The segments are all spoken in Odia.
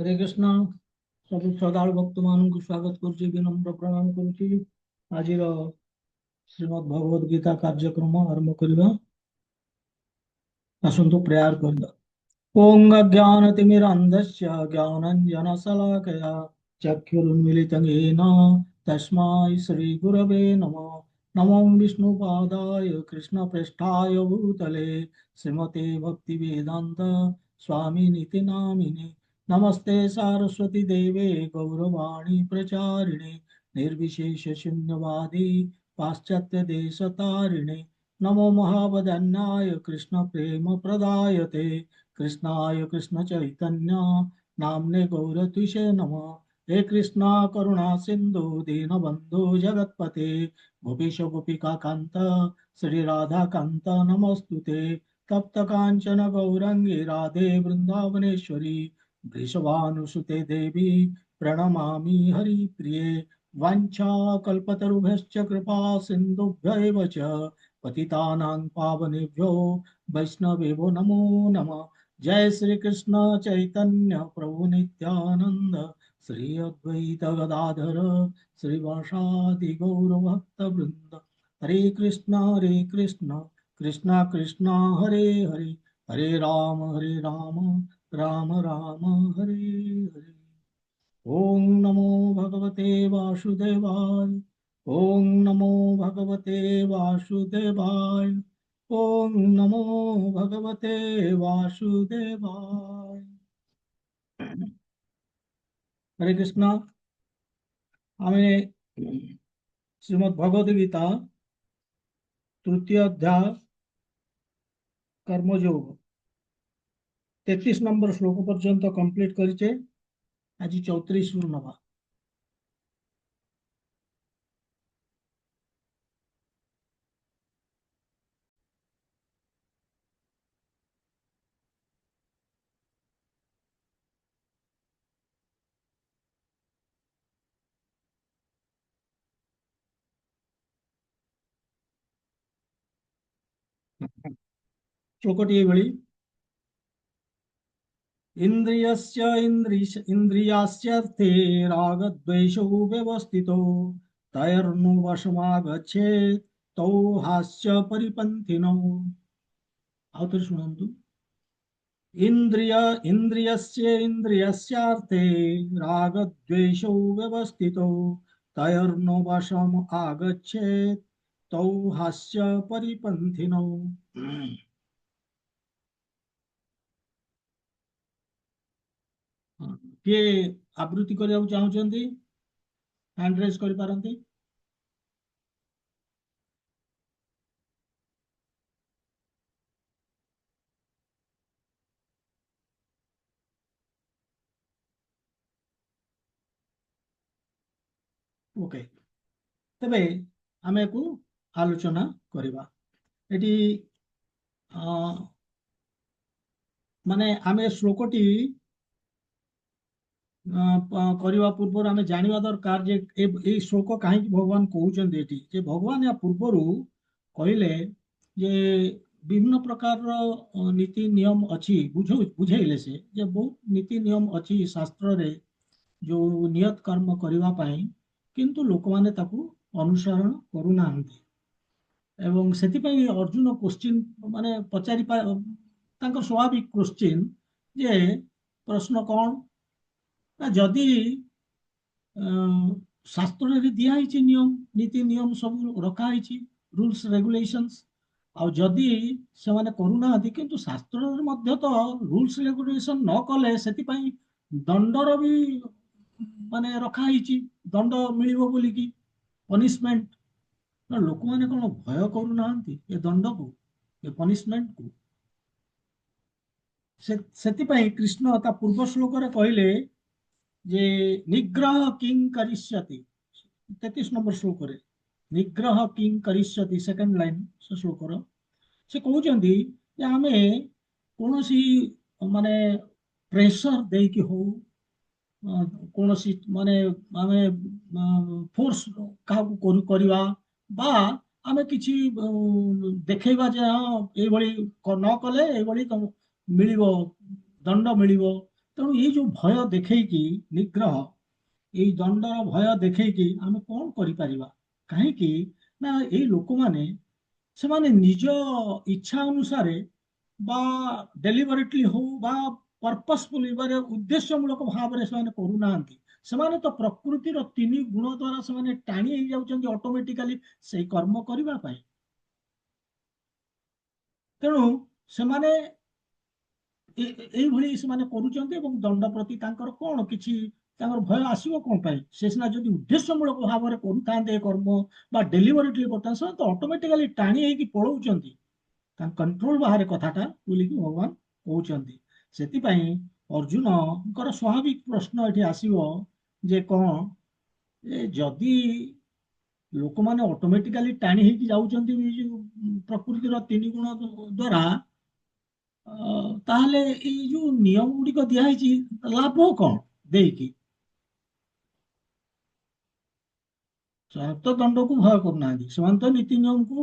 हरे कृष्ण। सब श्रद्धालु भक्त मान को स्वागत करुच्ची, विनम्र प्रणाम करुच्ची। आज श्रीमद् भगवद गीता कार्यक्रम आरंभ करवा। आसतु प्रेयर करवा। ओम अज्ञानतिमिरान्धस्य ज्ञानाञ्जनशलाकया चक्षुरुन्मीलितं येन तस्मै श्रीगुरवे नमः। नमो विष्णुपादाय कृष्णप्रेष्ठाय भूतले श्रीमते भक्तिवेदान्त स्वामिनिति नामिने। नमस्ते सारस्वती देवे गौरवाणी प्रचारिणे निर्विशेष शून्यवादी पाश्चात्य देशतारिणे। नमो महावदन्याय कृष्ण प्रेम प्रदायते कृष्णाय कृष्ण चैतन्य नामने गौरतुषे नमः। हे कृष्णा करुणा सिंधु दीनबंधु जगतपते गोपीश गोपिका कांत श्री राधा कांत नमस्तुते। तप्त कांचन गौरंगी राधे वृंदावनेश्वरी वृषभानुसुते देवी प्रणमामि हरिप्रिये। वाञ्छाकल्पतरुभ्यश्च कृपा सिन्धुभ्यैव च पतितानां पावनेभ्यो वैष्णवेभ्यो नमो नमः। जय श्री कृष्ण चैतन्य प्रभु नित्यानंद श्री अद्वैत गदाधर श्रीवासादि गौर भक्त वृंद। हरे कृष्ण कृष्ण कृष्ण हरे हरे हरे राम राम राम हरे हरे। ओम नमो भगवते वासुदेवाय। ओम नमो भगवते वासुदेवाय। ओम नमो भगवते वासुदेवाय। हरे कृष्णा। हमें श्रीमद् भगवद गीता तृतीय अध्याय कर्मयोग 33 नंबर श्लोक पर्यंत कंप्लीट करिचे। आज 34 नवा। श्लोकटी एभଳି। इन्द्रियस्य इन्द्रियास्यर्थे रागद्वेषौ व्यवस्थितौ तैर्नु वशमागच्छेत् तौ हास्य परिपन्थिनौ। आउथर शुणन्तु। इन्द्रिय इन्द्रियस्य इन्द्रियस्यार्थे रागद्वेषौ व्यवस्थितौ तैर्नु वशम् आगच्छेत् तौ हास्य परिपन्थिनौ। किए आवृत्ति କରିବାକୁ ଚାହୁଁଛନ୍ତି? ହ୍ୟାଣ୍ଡ ରେଜ୍ କରିପାରନ୍ତି। ओके, ତେବେ ଆମେ ୟାକୁ ଆଲୋଚନା କରିବା। ଏଠି ମାନେ ଆମେ ଶ୍ଲୋକଟି କରିବା ପୂର୍ବରୁ ଆମେ ଜାଣିବା ଦରକାର ଯେ ଏଇ ଶ୍ଲୋକ କାହିଁକି ଭଗବାନ କହୁଛନ୍ତି ଏଠି। ଯେ ଭଗବାନ ୟା ପୂର୍ବରୁ କହିଲେ ଯେ ବିଭିନ୍ନ ପ୍ରକାରର ନୀତି ନିୟମ ଅଛି। ବୁଝେଇଲେ ସେ ଯେ ବହୁତ ନୀତି ନିୟମ ଅଛି ଶାସ୍ତ୍ରରେ ଯୋଉ ନିୟତ କର୍ମ କରିବା ପାଇଁ, କିନ୍ତୁ ଲୋକମାନେ ତାକୁ ଅନୁସରଣ କରୁନାହାନ୍ତି। ଏବଂ ସେଥିପାଇଁ ଅର୍ଜୁନ କୋଶ୍ଚିନ୍ ମାନେ ତାଙ୍କର ସ୍ୱାଭାବିକ କୋଶ୍ଚିନ୍ ଯେ ପ୍ରଶ୍ନ କଣ ନା, ଯଦି ଶାସ୍ତ୍ରରେ ଦିଆହେଇଛି ନିୟମ ନୀତି ନିୟମ ସବୁ ରଖା ହେଇଛି, ରୁଲ୍ସ ରେଗୁଲେସନ୍ସ, ଆଉ ଯଦି ସେମାନେ କରୁନାହାନ୍ତି, କିନ୍ତୁ ଶାସ୍ତ୍ରରେ ମଧ୍ୟ ତ ରୁଲ୍ସ ରେଗୁଲେସନ ନ କଲେ ସେଥିପାଇଁ ଦଣ୍ଡର ବି ମାନେ ରଖା ହେଇଛି, ଦଣ୍ଡ ମିଳିବ ବୋଲିକି, ପନିଶମେଣ୍ଟ। ନା ଲୋକମାନେ କଣ ଭୟ କରୁନାହାନ୍ତି ଏ ଦଣ୍ଡକୁ, ଏ ପନିଶମେଣ୍ଟକୁ? ସେଥିପାଇଁ କୃଷ୍ଣ ତା ପୂର୍ବ ଶ୍ଲୋକରେ କହିଲେ ଯେ ନିଗ୍ରହ କିଂ କରିଷ୍ୟତି। 33 ନମ୍ବର ଶ୍ଲୋକରେ ନିଗ୍ରହ କିଂ କରିଷ୍ୟତି, ସେକେଣ୍ଡ ଲାଇନ୍ ସେ ଶ୍ଲୋକର ସେ କହୁଛନ୍ତି ଯେ ଆମେ କୌଣସି ମାନେ ପ୍ରେସର ଦେଇକି ହଉ, କୌଣସି ମାନେ ଆମେ ଫୋର୍ସ କାହାକୁ କରିବା, ବା ଆମେ କିଛି ଦେଖେଇବା ଯେ ହଁ ଏଇଭଳି ନ କଲେ ଏଇଭଳି ମିଳିବ, ଦଣ୍ଡ ମିଳିବ, ତେଣୁ ଏଇ ଯୋଉ ଭୟ ଦେଖେଇକି ନିଗ୍ରହ, ଏଇ ଦଣ୍ଡର ଭୟ ଦେଖେଇକି ଆମେ କଣ କରିପାରିବା? କାହିଁକି ନା ଏଇ ଲୋକମାନେ, ସେମାନେ ନିଜ ଇଚ୍ଛା ଅନୁସାରେ ବା ଡେଲିଭରେଟଲି ହଉ ବା ପର୍ପସଫୁଲି ଉଦ୍ଦେଶ୍ୟମୂଳକ ଭାବରେ ସେମାନେ କରୁନାହାନ୍ତି। ସେମାନେ ତ ପ୍ରକୃତିର ତିନି ଗୁଣ ଦ୍ୱାରା ସେମାନେ ଟାଣି ହେଇଯାଉଛନ୍ତି ଅଟୋମେଟିକାଲି ସେଇ କର୍ମ କରିବା ପାଇଁ। ତେଣୁ ସେମାନେ ଏଇଭଳି ସେମାନେ କରୁଛନ୍ତି ଏବଂ ଦଣ୍ଡ ପ୍ରତି ତାଙ୍କର କଣ କିଛି ତାଙ୍କର ଭୟ ଆସିବ କଣ ପାଇଁ? ସେ ସିନା ଯଦି ଉଦ୍ଦେଶ୍ୟମୂଳକ ଭାବରେ କରୁଥାନ୍ତେ ଏ କର୍ମ ବା ଡେଲିଭରେଟଲି କରିଥାନ୍ତେ, ସେମାନେ ତ ଅଟୋମେଟିକାଲି ଟାଣି ହେଇକି ପଳଉଛନ୍ତି। ତାଙ୍କ କଣ୍ଟ୍ରୋଲ ବାହାରେ କଥାଟା ବୋଲିକି ଭଗବାନ କହୁଛନ୍ତି। ସେଥିପାଇଁ ଅର୍ଜୁନଙ୍କର ସ୍ୱାଭାବିକ ପ୍ରଶ୍ନ ଏଠି ଆସିବ ଯେ କଣ, ଯଦି ଲୋକମାନେ ଅଟୋମେଟିକାଲି ଟାଣି ହେଇକି ଯାଉଛନ୍ତି ଏଇ ଯୋଉ ପ୍ରକୃତିର ତିନି ଗୁଣ ଦ୍ୱାରା, ତାହେଲେ ଏଇ ଯୋଉ ନିୟମ ଗୁଡିକ ଦିଆହେଇଛି ଲାଭ କଣ ଦେଇକି? ସେମାନେ ତ ଦଣ୍ଡକୁ ଭୟ କରୁନାହାନ୍ତି, ସେମାନେ ତ ନୀତି ନିୟମକୁ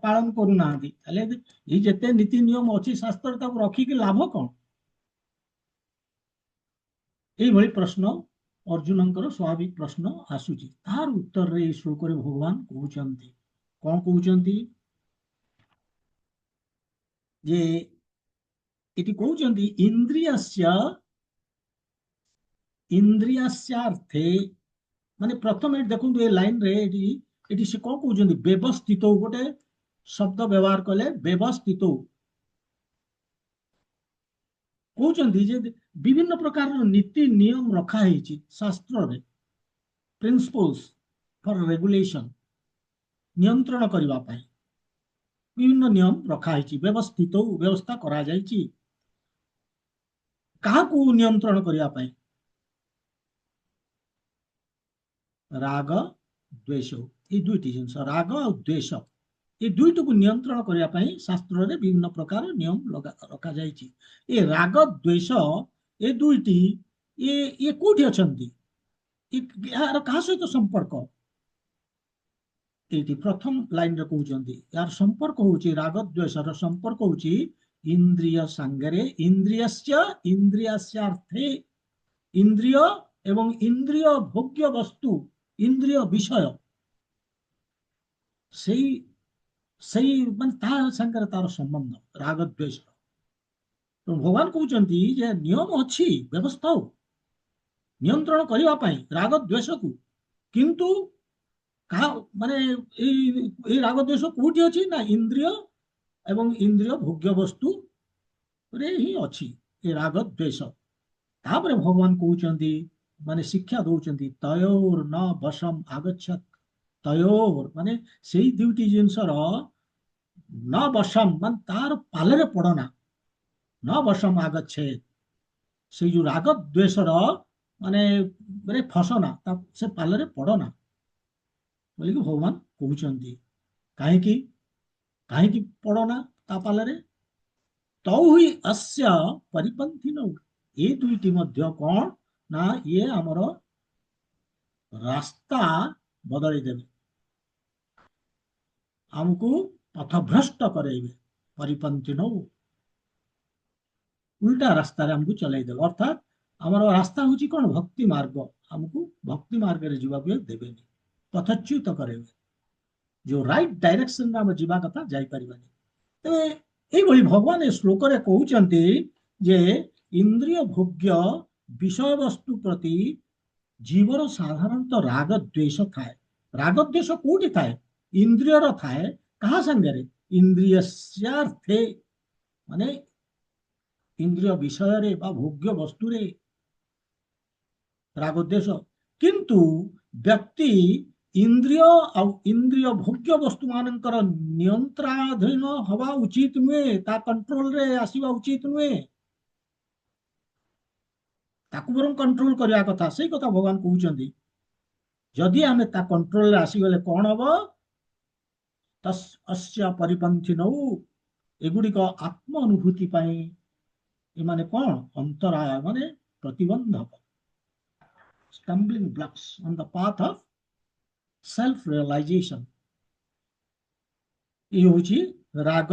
ପାଳନ କରୁନାହାନ୍ତି, ତାହେଲେ ଏଇ ଯେତେ ନୀତି ନିୟମ ଅଛି ଶାସ୍ତ୍ରରେ ତାକୁ ରଖିକି ଲାଭ କଣ? এইଭଳି ପ୍ରଶ୍ନ ଅର୍ଜୁନଙ୍କର ସ୍ୱାଭାବିକ ପ୍ରଶ୍ନ ଆସୁଛି। ତାହାର ଉତ୍ତରରେ ଏଇ ଶ୍ଲୋକରେ ଭଗବାନ କହୁଛନ୍ତି, କଣ କହୁଛନ୍ତି? ଯେ ଏଠି କହୁଛନ୍ତି ଇନ୍ଦ୍ରିୟାସ୍ୟାର୍ଥେ, ମାନେ ପ୍ରଥମେ ଦେଖନ୍ତୁ ଏ ଲାଇନରେ ଏଠି ଏଠି ସେ କଣ କହୁଛନ୍ତି? ବ୍ୟବସ୍ଥିତ, ଗୋଟେ ଶବ୍ଦ ବ୍ୟବହାର କଲେ ବ୍ୟବସ୍ଥିତ। କହୁଛନ୍ତି ଯେ ବିଭିନ୍ନ ପ୍ରକାରର ନୀତି ନିୟମ ରଖା ହେଇଛି ଶାସ୍ତ୍ରରେ, ପ୍ରିନ୍ସିପଲ୍ସ ଫର ରେଗୁଲେସନ, ନିୟନ୍ତ୍ରଣ କରିବା ପାଇଁ ବିଭିନ୍ନ ନିୟମ ରଖା ହେଇଛି, ବ୍ୟବସ୍ଥିତ ବ୍ୟବସ୍ଥା କରାଯାଇଛି। କାହାକୁ ନିୟନ୍ତ୍ରଣ କରିବା ପାଇଁ? ରାଗ ଦ୍ୱେଷ, ଏଇ ଦୁଇଟି ଜିନିଷ, ରାଗ ଆଉ ଦ୍ୱେଷ, ଏ ଦୁଇଟିକୁ ନିୟନ୍ତ୍ରଣ କରିବା ପାଇଁ ଶାସ୍ତ୍ରରେ ବିଭିନ୍ନ ପ୍ରକାର ନିୟମ ରଖାଯାଇଛି। ଏ ରାଗ ଦ୍ୱେଷ ଏ ଦୁଇଟି, ଇଏ କୋଉଠି ଅଛନ୍ତି? ଏହାର କାହା ସହିତ ସମ୍ପର୍କ? ଏଇଠି ପ୍ରଥମ ଲାଇନରେ କହୁଛନ୍ତି ଏହାର ସମ୍ପର୍କ ହଉଛି, ରାଗ ଦ୍ୱେଷର ସମ୍ପର୍କ ହଉଛି ଇନ୍ଦ୍ରିୟ ସାଙ୍ଗରେ, ଇନ୍ଦ୍ରିୟାସ୍ୟାର୍ଥେ, ଇନ୍ଦ୍ରିୟ ଏବଂ ଇନ୍ଦ୍ରିୟ ଭୋଗ୍ୟ ବସ୍ତୁ, ଇନ୍ଦ୍ରିୟ ବିଷୟ, ସେଇ ସେଇ ମାନେ ତା ସାଙ୍ଗରେ ତାର ସମ୍ବନ୍ଧ ରାଗ ଦ୍ୱେଷ। ତ ଭଗବାନ କହୁଛନ୍ତି ଯେ ନିୟମ ଅଛି, ବ୍ୟବସ୍ଥା ନିୟନ୍ତ୍ରଣ କରିବା ପାଇଁ ରାଗ ଦ୍ୱେଷକୁ, କିନ୍ତୁ କାହା ମାନେ ଏଇ ରାଗ ଦ୍ୱେଷ କୋଉଠି ଅଛି? ନା ଇନ୍ଦ୍ରିୟ ଏବଂ ଇନ୍ଦ୍ରିୟ ଭୋଗ୍ୟ ବସ୍ତୁରେ ହିଁ ଅଛି ଏ ରାଗ ଦ୍ୱେଷ। ତାପରେ ଭଗବାନ କହୁଛନ୍ତି, ମାନେ ଶିକ୍ଷା ଦଉଛନ୍ତି, ତୟୋର୍ ନ ବଶମ୍ ଆଗଚ୍ଛତ୍, ତୟୋର୍ ମାନେ ସେଇ ଦୁଇଟି ଜିନିଷର ନ ବଶମ୍ ମାନେ ତାର ପାଲରେ ପଡନା, ନ ବଶମ୍ ଆଗଚ୍ଛେତ୍, ସେଇ ଯୋଉ ରାଗ ଦ୍ୱେଷର ମାନେ ଫସନା, ସେ ପାଲରେ ପଡନା ବୋଲିକି ଭଗବାନ କହୁଛନ୍ତି। କାହିଁକି କାହିଁକି ପଡନା ତା ପାଲରେ? ତୌ ହି ଅସ୍ୟ ପରିପନ୍ଥିନୌ, ଏ ଦୁଇଟି ମଧ୍ୟ କଣ ନା ଇଏ ଆମର ରାସ୍ତା ବଦଳେଇ ଦେବେ, ଆମକୁ ପଥଭ୍ରଷ୍ଟ କରେଇବେ। ପରିପନ୍ଥିନୌ, ଉଲ୍ଟା ରାସ୍ତାରେ ଆମକୁ ଚଲେଇ ଦେବେ, ଅର୍ଥାତ ଆମର ରାସ୍ତା ହଉଛି କଣ? ଭକ୍ତି ମାର୍ଗ, ଆମକୁ ଭକ୍ତି ମାର୍ଗରେ ଯିବାକୁ ଦେବେନି, ପଥଚ୍ୟୁତ କରେଇବେ, ଯୋଉ ରାଇଟ୍ ଡାଇରେକ୍ସନରେ ଆମେ ଯିବା କଥା ଯାଇପାରିବାନି। ତେବେ এইଭଳି ଭଗବାନ ଏ ଶ୍ଲୋକରେ କହୁଛନ୍ତି ଯେ ଇନ୍ଦ୍ରିୟ ଭୋଗ୍ୟ ବିଷୟବସ୍ତୁ ପ୍ରତି ଜୀବର ସାଧାରଣତଃ ରାଗ ଦ୍ୱେଷ ଥାଏ। ରାଗ ଦ୍ୱେଷ କୋଉଠି ଥାଏ? ଇନ୍ଦ୍ରିୟର ଥାଏ। କାହା ସାଙ୍ଗରେ? ଇନ୍ଦ୍ରିୟସ୍ୟାର୍ଥେ, ମାନେ ଇନ୍ଦ୍ରିୟ ବିଷୟରେ ବା ଭୋଗ୍ୟ ବସ୍ତୁରେ ରାଗ ଦ୍ୱେଷ। କିନ୍ତୁ ବ୍ୟକ୍ତି ଇନ୍ଦ୍ରିୟ ଆଉ ଇନ୍ଦ୍ରିୟ ଭୋଗ୍ୟ ବସ୍ତୁ ମାନଙ୍କର ନିୟନ୍ତ୍ରଣାଧୀନ ହବା ଉଚିତ ନୁହେଁ, ତା କଣ୍ଟ୍ରୋଲରେ ଆସିବା ଉଚିତ ନୁହେଁ, ତାକୁ ବରଂ କଣ୍ଟ୍ରୋଲ କରିବା କଥା। ସେଇ କଥା ଭଗବାନ କହୁଛନ୍ତି। ଯଦି ଆମେ ତା କଣ୍ଟ୍ରୋଲରେ ଆସିଗଲେ କଣ ହବ? ତସ୍ ଅସ୍ୟ ପରିପନ୍ଥିନୌ, ଏଗୁଡିକ ଆତ୍ମ ଅନୁଭୂତି ପାଇଁ ଏମାନେ କଣ? ଅନ୍ତରାୟ, ମାନେ ପ୍ରତିବନ୍ଧକ, stumbling blocks on the path of self realization। ଇଏ ହଉଛି ରାଗ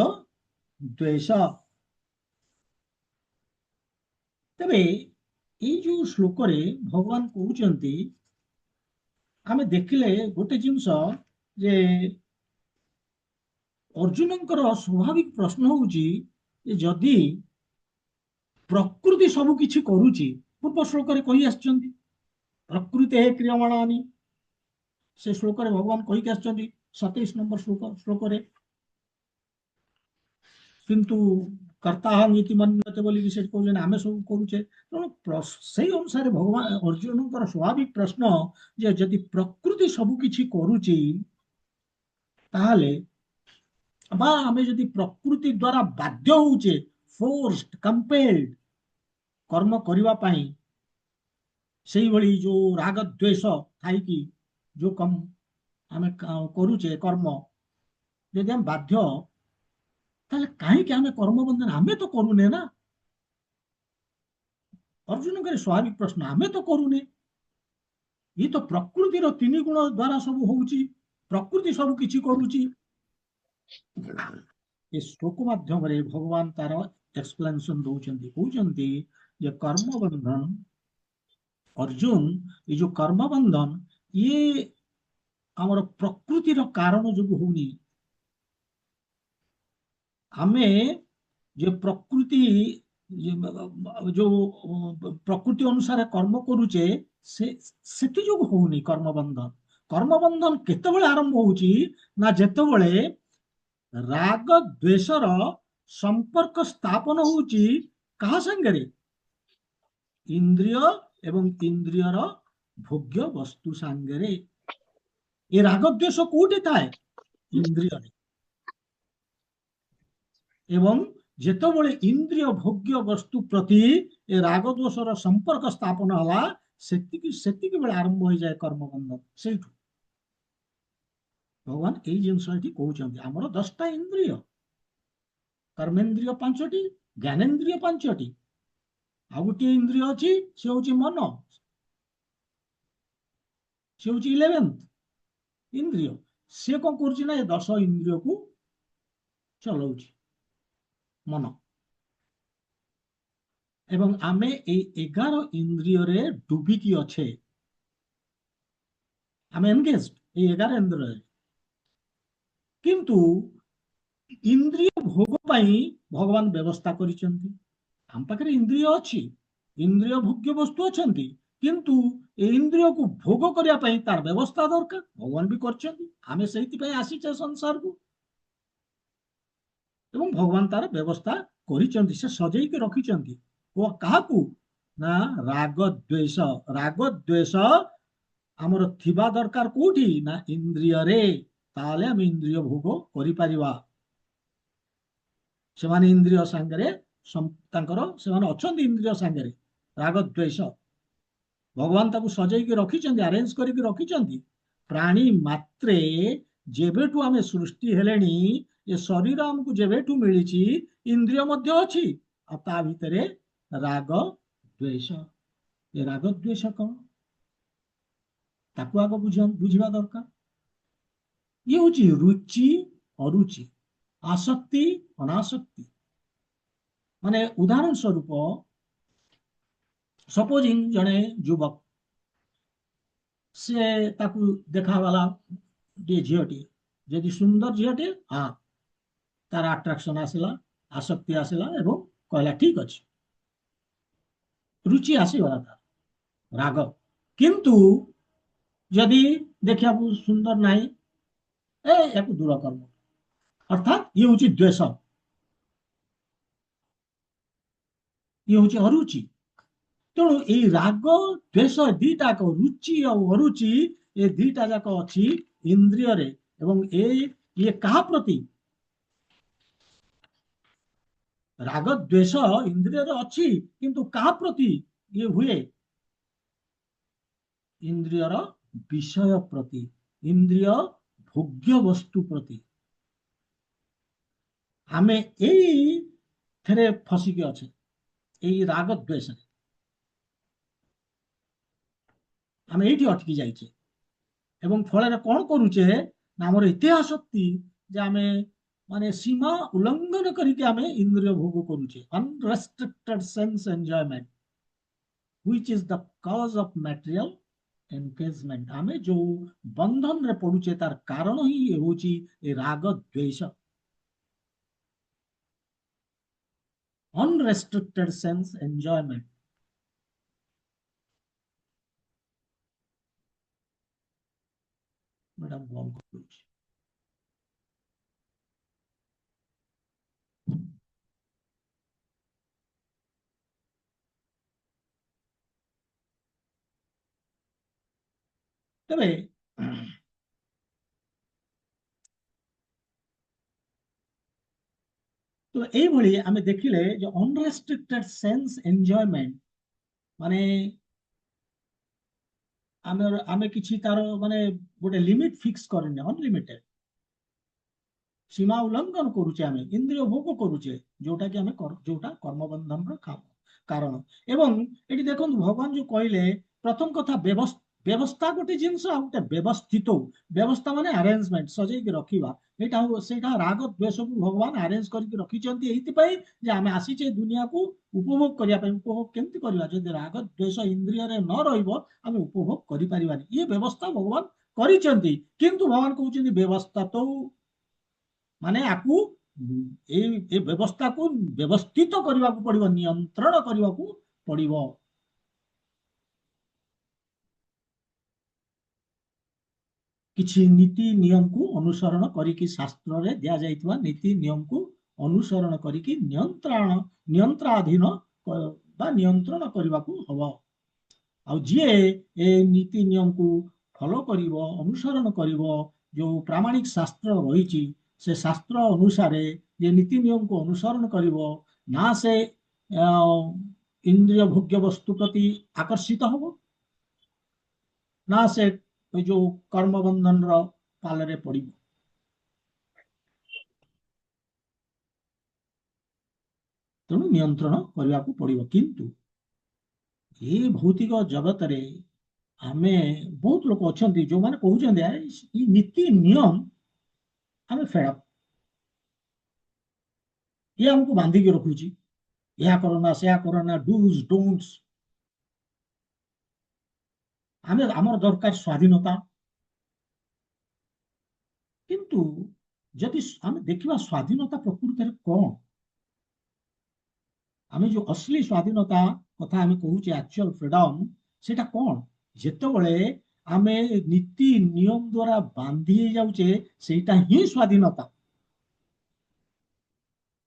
ଦ୍ୱେଷ। ତେବେ ଏଇ ଯୋଉ ଶ୍ଲୋକରେ ଭଗବାନ କହୁଛନ୍ତି, ଆମେ ଦେଖିଲେ ଗୋଟେ ଜିନିଷ ଯେ ଅର୍ଜୁନଙ୍କର ସ୍ୱାଭାବିକ ପ୍ରଶ୍ନ ହଉଛି ଯେ ଯଦି ପ୍ରକୃତି ସବୁ କିଛି କରୁଛି, ପୂର୍ବ ଶ୍ଲୋକରେ କହି ଆସିଛନ୍ତି ପ୍ରକୃତି କ୍ରିୟମାଣାନି, ସେ ଶ୍ଲୋକରେ ଭଗବାନ କହିକି ଆସିଛନ୍ତି 27 ନମ୍ବର ଶ୍ଲୋକରେ, କିନ୍ତୁ କର୍ତ୍ତା ନୀତି ମନ୍ୟତେ ବୋଲିକି ସେଠି କହୁଛନ୍ତି ଆମେ ସବୁ କରୁଛେ। ତେଣୁ ସେଇ ଅନୁସାରେ ଭଗବାନ ଅର୍ଜୁନଙ୍କର ସ୍ୱାଭାବିକ ପ୍ରଶ୍ନ ଯେ ଯଦି ପ୍ରକୃତି ସବୁ କିଛି କରୁଛି ତାହେଲେ ବା ଆମେ ଯଦି ପ୍ରକୃତି ଦ୍ୱାରା ବାଧ୍ୟ ହଉଛେ, ଫୋର୍ସଡ କମ୍ପେଲ୍ଡ କର୍ମ କରିବା ପାଇଁ, ସେଇଭଳି ଯୋଉ ରାଗ ଦ୍ୱେଷ ଥାଇକି ଯୋଉ ଆମେ କରୁଛେ କର୍ମ, ଯଦି ଆମେ ବାଧ୍ୟ, ତାହେଲେ କାହିଁକି ଆମେ କର୍ମ ବନ୍ଧନ ଆମେ ତ କରୁନେ ନା। ଅର୍ଜୁନଙ୍କର ସ୍ୱାଭାବିକ ପ୍ରଶ୍ନ, ଆମେ ତ କରୁନେ, ଇଏ ତ ପ୍ରକୃତିର 3 ଗୁଣ ଦ୍ୱାରା ସବୁ ହଉଛି, ପ୍ରକୃତି ସବୁ କିଛି କରୁଛି। ଏ ଶ୍ଲୋକ ମାଧ୍ୟମରେ ଭଗବାନ ତାର ଏକ୍ସପ୍ଲେନେସନ ଦଉଛନ୍ତି, କହୁଛନ୍ତି ଯେ କର୍ମ ବନ୍ଧନ, ଅର୍ଜୁନ ଏ ଯୋଉ କର୍ମ ବନ୍ଧନ ଇଏ ଆମର ପ୍ରକୃତିର କାରଣ ଯୋଗୁ ହଉନି। ଆମେ ଯେ ପ୍ରକୃତି ଯୋଉ ପ୍ରକୃତି ଅନୁସାରେ କର୍ମ କରୁଛେ ସେଥି ଯୋଗୁ ହଉନି କର୍ମ ବନ୍ଧନ। କର୍ମ ବନ୍ଧନ କେତେବେଳେ ଆରମ୍ଭ ହଉଛି ନା ଯେତେବେଳେ ରାଗ ଦ୍ୱେଷର ସମ୍ପର୍କ ସ୍ଥାପନ ହଉଛି କାହା ସାଙ୍ଗରେ, ଇନ୍ଦ୍ରିୟ ଏବଂ ଇନ୍ଦ୍ରିୟର ଭୋଗ୍ୟ ବସ୍ତୁ ସାଙ୍ଗରେ। ଏ ରାଗ ଦ୍ୱେଷ କୋଉଠି ଥାଏ, ଇନ୍ଦ୍ରିୟରେ। ଏବଂ ଯେତେବେଳେ ଇନ୍ଦ୍ରିୟ ଭୋଗ୍ୟ ବସ୍ତୁ ପ୍ରତି ଏ ରାଗ ଦୋଷର ସମ୍ପର୍କ ସ୍ଥାପନ ହେଲା, ସେତିକି ବେଳେ ଆରମ୍ଭ ହୋଇଯାଏ କର୍ମବନ୍ଧନ। ସେଇଠୁ ଭଗବାନ ଏଇ ଜିନିଷ ଏଠି କହୁଛନ୍ତି, ଆମର 10ଟା ଇନ୍ଦ୍ରିୟ, କର୍ମେନ୍ଦ୍ରିୟ 5ଟି, ଜ୍ଞାନେନ୍ଦ୍ରିୟ 5ଟି, ଆଉ ଗୋଟିଏ ଇନ୍ଦ୍ରିୟ ଅଛି ସେ ହଉଛି ମନ, ସେ ହଉଛି 11th ଇନ୍ଦ୍ରିୟ। ସେ କଣ କରୁଛି ନା ଏ 10 ଇନ୍ଦ୍ରିୟକୁ ଚଲାଉଛି, ମନ। ଏବଂ ଆମେ ଏଇ 11 ଇନ୍ଦ୍ରିୟରେ ଡୁବିକି ଅଛେ, ଆମେ ଏନଗେଜ ଏଇ 11 ଇନ୍ଦ୍ରିୟରେ। କିନ୍ତୁ ଇନ୍ଦ୍ରିୟ ଭୋଗ ପାଇଁ ଭଗବାନ ବ୍ୟବସ୍ଥା କରିଛନ୍ତି। ଆମ ପାଖରେ ଇନ୍ଦ୍ରିୟ ଅଛି, ଇନ୍ଦ୍ରିୟ ଭୋଗ୍ୟ ବସ୍ତୁ ଅଛନ୍ତି, କିନ୍ତୁ ଏ ଇନ୍ଦ୍ରିୟକୁ ଭୋଗ କରିବା ପାଇଁ ତାର ବ୍ୟବସ୍ଥା ଦରକାର, ଭଗବାନ ବି କରିଛନ୍ତି। ଆମେ ସେଇଥିପାଇଁ ଆସିଛେ ସଂସାରକୁ, ଏବଂ ଭଗବାନ ତାର ବ୍ୟବସ୍ଥା କରିଛନ୍ତି, ସେ ସଜେଇକି ରଖିଛନ୍ତି। ଓ କାହାକୁ ନା ରାଗ ଦ୍ୱେଷ, ରାଗ ଦ୍ୱେଷ ଆମର ଥିବା ଦରକାର କୋଉଠି ନା ଇନ୍ଦ୍ରିୟରେ, ତାହେଲେ ଆମେ ଇନ୍ଦ୍ରିୟ ଭୋଗ କରିପାରିବା। ସେମାନେ ଇନ୍ଦ୍ରିୟ ସାଙ୍ଗରେ ତାଙ୍କର ସେମାନେ ଅଛନ୍ତି, ଇନ୍ଦ୍ରିୟ ସାଙ୍ଗରେ ରାଗ ଦ୍ୱେଷ ଭଗବାନ ତାକୁ ସଜେଇକି ରଖିଛନ୍ତି, ଆରେଞ୍ଜ କରିକି ରଖିଛନ୍ତି। ପ୍ରାଣୀ ମାତ୍ରେ ଯେବେଠୁ ଆମେ ସୃଷ୍ଟି ହେଲେଣି, ଏ ଶରୀର ଆମକୁ ଯେବେଠୁ ମିଳିଛି, ଇନ୍ଦ୍ରିୟ ମଧ୍ୟ ଅଛି, ଆଉ ତା ଭିତରେ ରାଗ ଦ୍ୱେଷ। ଏ ରାଗ ଦ୍ୱେଷ କଣ ତାକୁ ଆଗ ବୁଝିବା ଦରକାର। ଇଏ ହଉଛି ରୁଚି ଅରୁଚି, ଆସକ୍ତି ଅନାସକ୍ତି। ମାନେ ଉଦାହରଣ ସ୍ୱରୂପ ସପୋଜିଂ ଜଣେ ଯୁବକ, ସେ ତାକୁ ଦେଖାଗଲା ଟିକେ ଝିଅଟିଏ, ଯଦି ସୁନ୍ଦର ଝିଅଟିଏ, ହଁ ତାର ଆଟ୍ରାକ୍ସନ ଆସିଲା, ଆସକ୍ତି ଆସିଲା, ଏବଂ କହିଲା ଠିକ ଅଛି, ରୁଚି ଆସିଗଲା, ତାର ରାଗ। କିନ୍ତୁ ଯଦି ଦେଖିବାକୁ ସୁନ୍ଦର ନାହିଁ, ୟାକୁ ଦୂର କର୍ମ, ଅର୍ଥାତ୍ ଇଏ ହଉଛି ଦ୍ୱେଷ, ଇଏ ହଉଛି ଅରୁଚି। ତେଣୁ ଏଇ ରାଗ ଦ୍ୱେଷ ଦିଟାକ, ରୁଚି ଆଉ ଅରୁଚି, ଏ ଦିଟା ଯାକ ଅଛି ଇନ୍ଦ୍ରିୟରେ। ଏବଂ ଇଏ କାହା ପ୍ରତି, ରାଗ ଦ୍ୱେଷ ଇନ୍ଦ୍ରିୟରେ ଅଛି, କିନ୍ତୁ କାହା ପ୍ରତି ଇଏ ହୁଏ, ଇନ୍ଦ୍ରିୟର ବିଷୟ ପ୍ରତି, ଇନ୍ଦ୍ରିୟ ଭୋଗ୍ୟ ବସ୍ତୁ ପ୍ରତି। ଆମେ ଏଇଥିରେ ଫସିକି ଅଛେ, ଏଇ ରାଗ ଦ୍ୱେଷରେ ଆମେ ଏଇଠି ଅଟକି ଯାଇଛେ। ଏବଂ ଫଳରେ କଣ କରୁଛେ ନା ଆମର ଏତେ ଆସକ୍ତି ଯେ ଆମେ ମାନେ ସୀମା ଉଲ୍ଲଂଘନ କରିକି ଆମେ ଇନ୍ଦ୍ରିୟ ଭୋଗ କରୁଛେ, unrestricted sense enjoyment. which is the cause of material engagement। आमे जो बंधन रे पड़ुचे तार कारण ही होची ए राग द्वेष। unrestricted sense enjoyment। मैडम कौन करूची तबे तो এই ভଳି ଆମେ ଦେଖିଲେ ଯେ unrestricted sense enjoyment माने ଆମେ କିଛି ତାର ମାନେ ଗୋଟେ ଲିମିଟ ଫିକ୍ସ କରିନେ ଅନଲିମିटेड सीमा उल्लंघन करुचे आमे इंद्रिय भोग करुचे जोटा कि आमे जोटा कर्म बंधन रो कारण एवं एटी देखो भगवान जो कहले प्रथम कथा व्यवस्था गोटे जिनस आ गोटे व्यवस्थित व्यवस्था माने अरेंजमेंट सजै के रखिबा एटा सेटा राग द्वेष को भगवान अरेंज करके रखिचंती एति पई जे आमे आसीचे दुनिया को उपभोग करिया पई उपभोग केमति करिवा जदि राग द्वेष इंद्रिय रे न रहिबो आमे उपभोग करि परिबानी ये व्यवस्था भगवान करिचंती किंतु भगवान कहउचंती व्यवस्था तो माने आकु ए व्यवस्था को व्यवस्थित करने को पड़िबो नियंत्रण करने को पड़िबो। किछि नीति नियम को अनुसरण करिकि शास्त्र रे दिया जाइतबा नीति नियम को अनुसरण करिकि नियंत्रणाधीन बा नियंत्रण करने को हबो। आ जे ए नीति नियम को फॉलो करिवो अनुसरण करिवो जो प्रामाणिक शास्त्र रहिछि से शास्त्र अनुसार ये नीति नियम को अनुसरण करिवो ना से इंद्रिय भोग्य वस्तु प्रति आकर्षित हबो ना से जो कर्म बंधन रो पाल रे पड़िबो। तेणु नियंत्रण करने को पड़िबो किंतु ये भौतिक जगत रे आमे बहुत लोग अछंती जो माने कहउछंती यार ई नीति नियम आमे फेडअप ये हमको बांधी के रखुची या करना से करना डूज डोंट्स आमे हमर दरकार स्वाधीनता किंतु जदि आमे देखिबा स्वाधीनता प्रकृति रे कोन आमे जो असली स्वाधीनता कथा आमे कहउचे एक्चुअल फ्रीडम सेटा कोन जेतेबेले आमे नीति नियम द्वारा बांधी जाउचे सेटा ही स्वाधीनता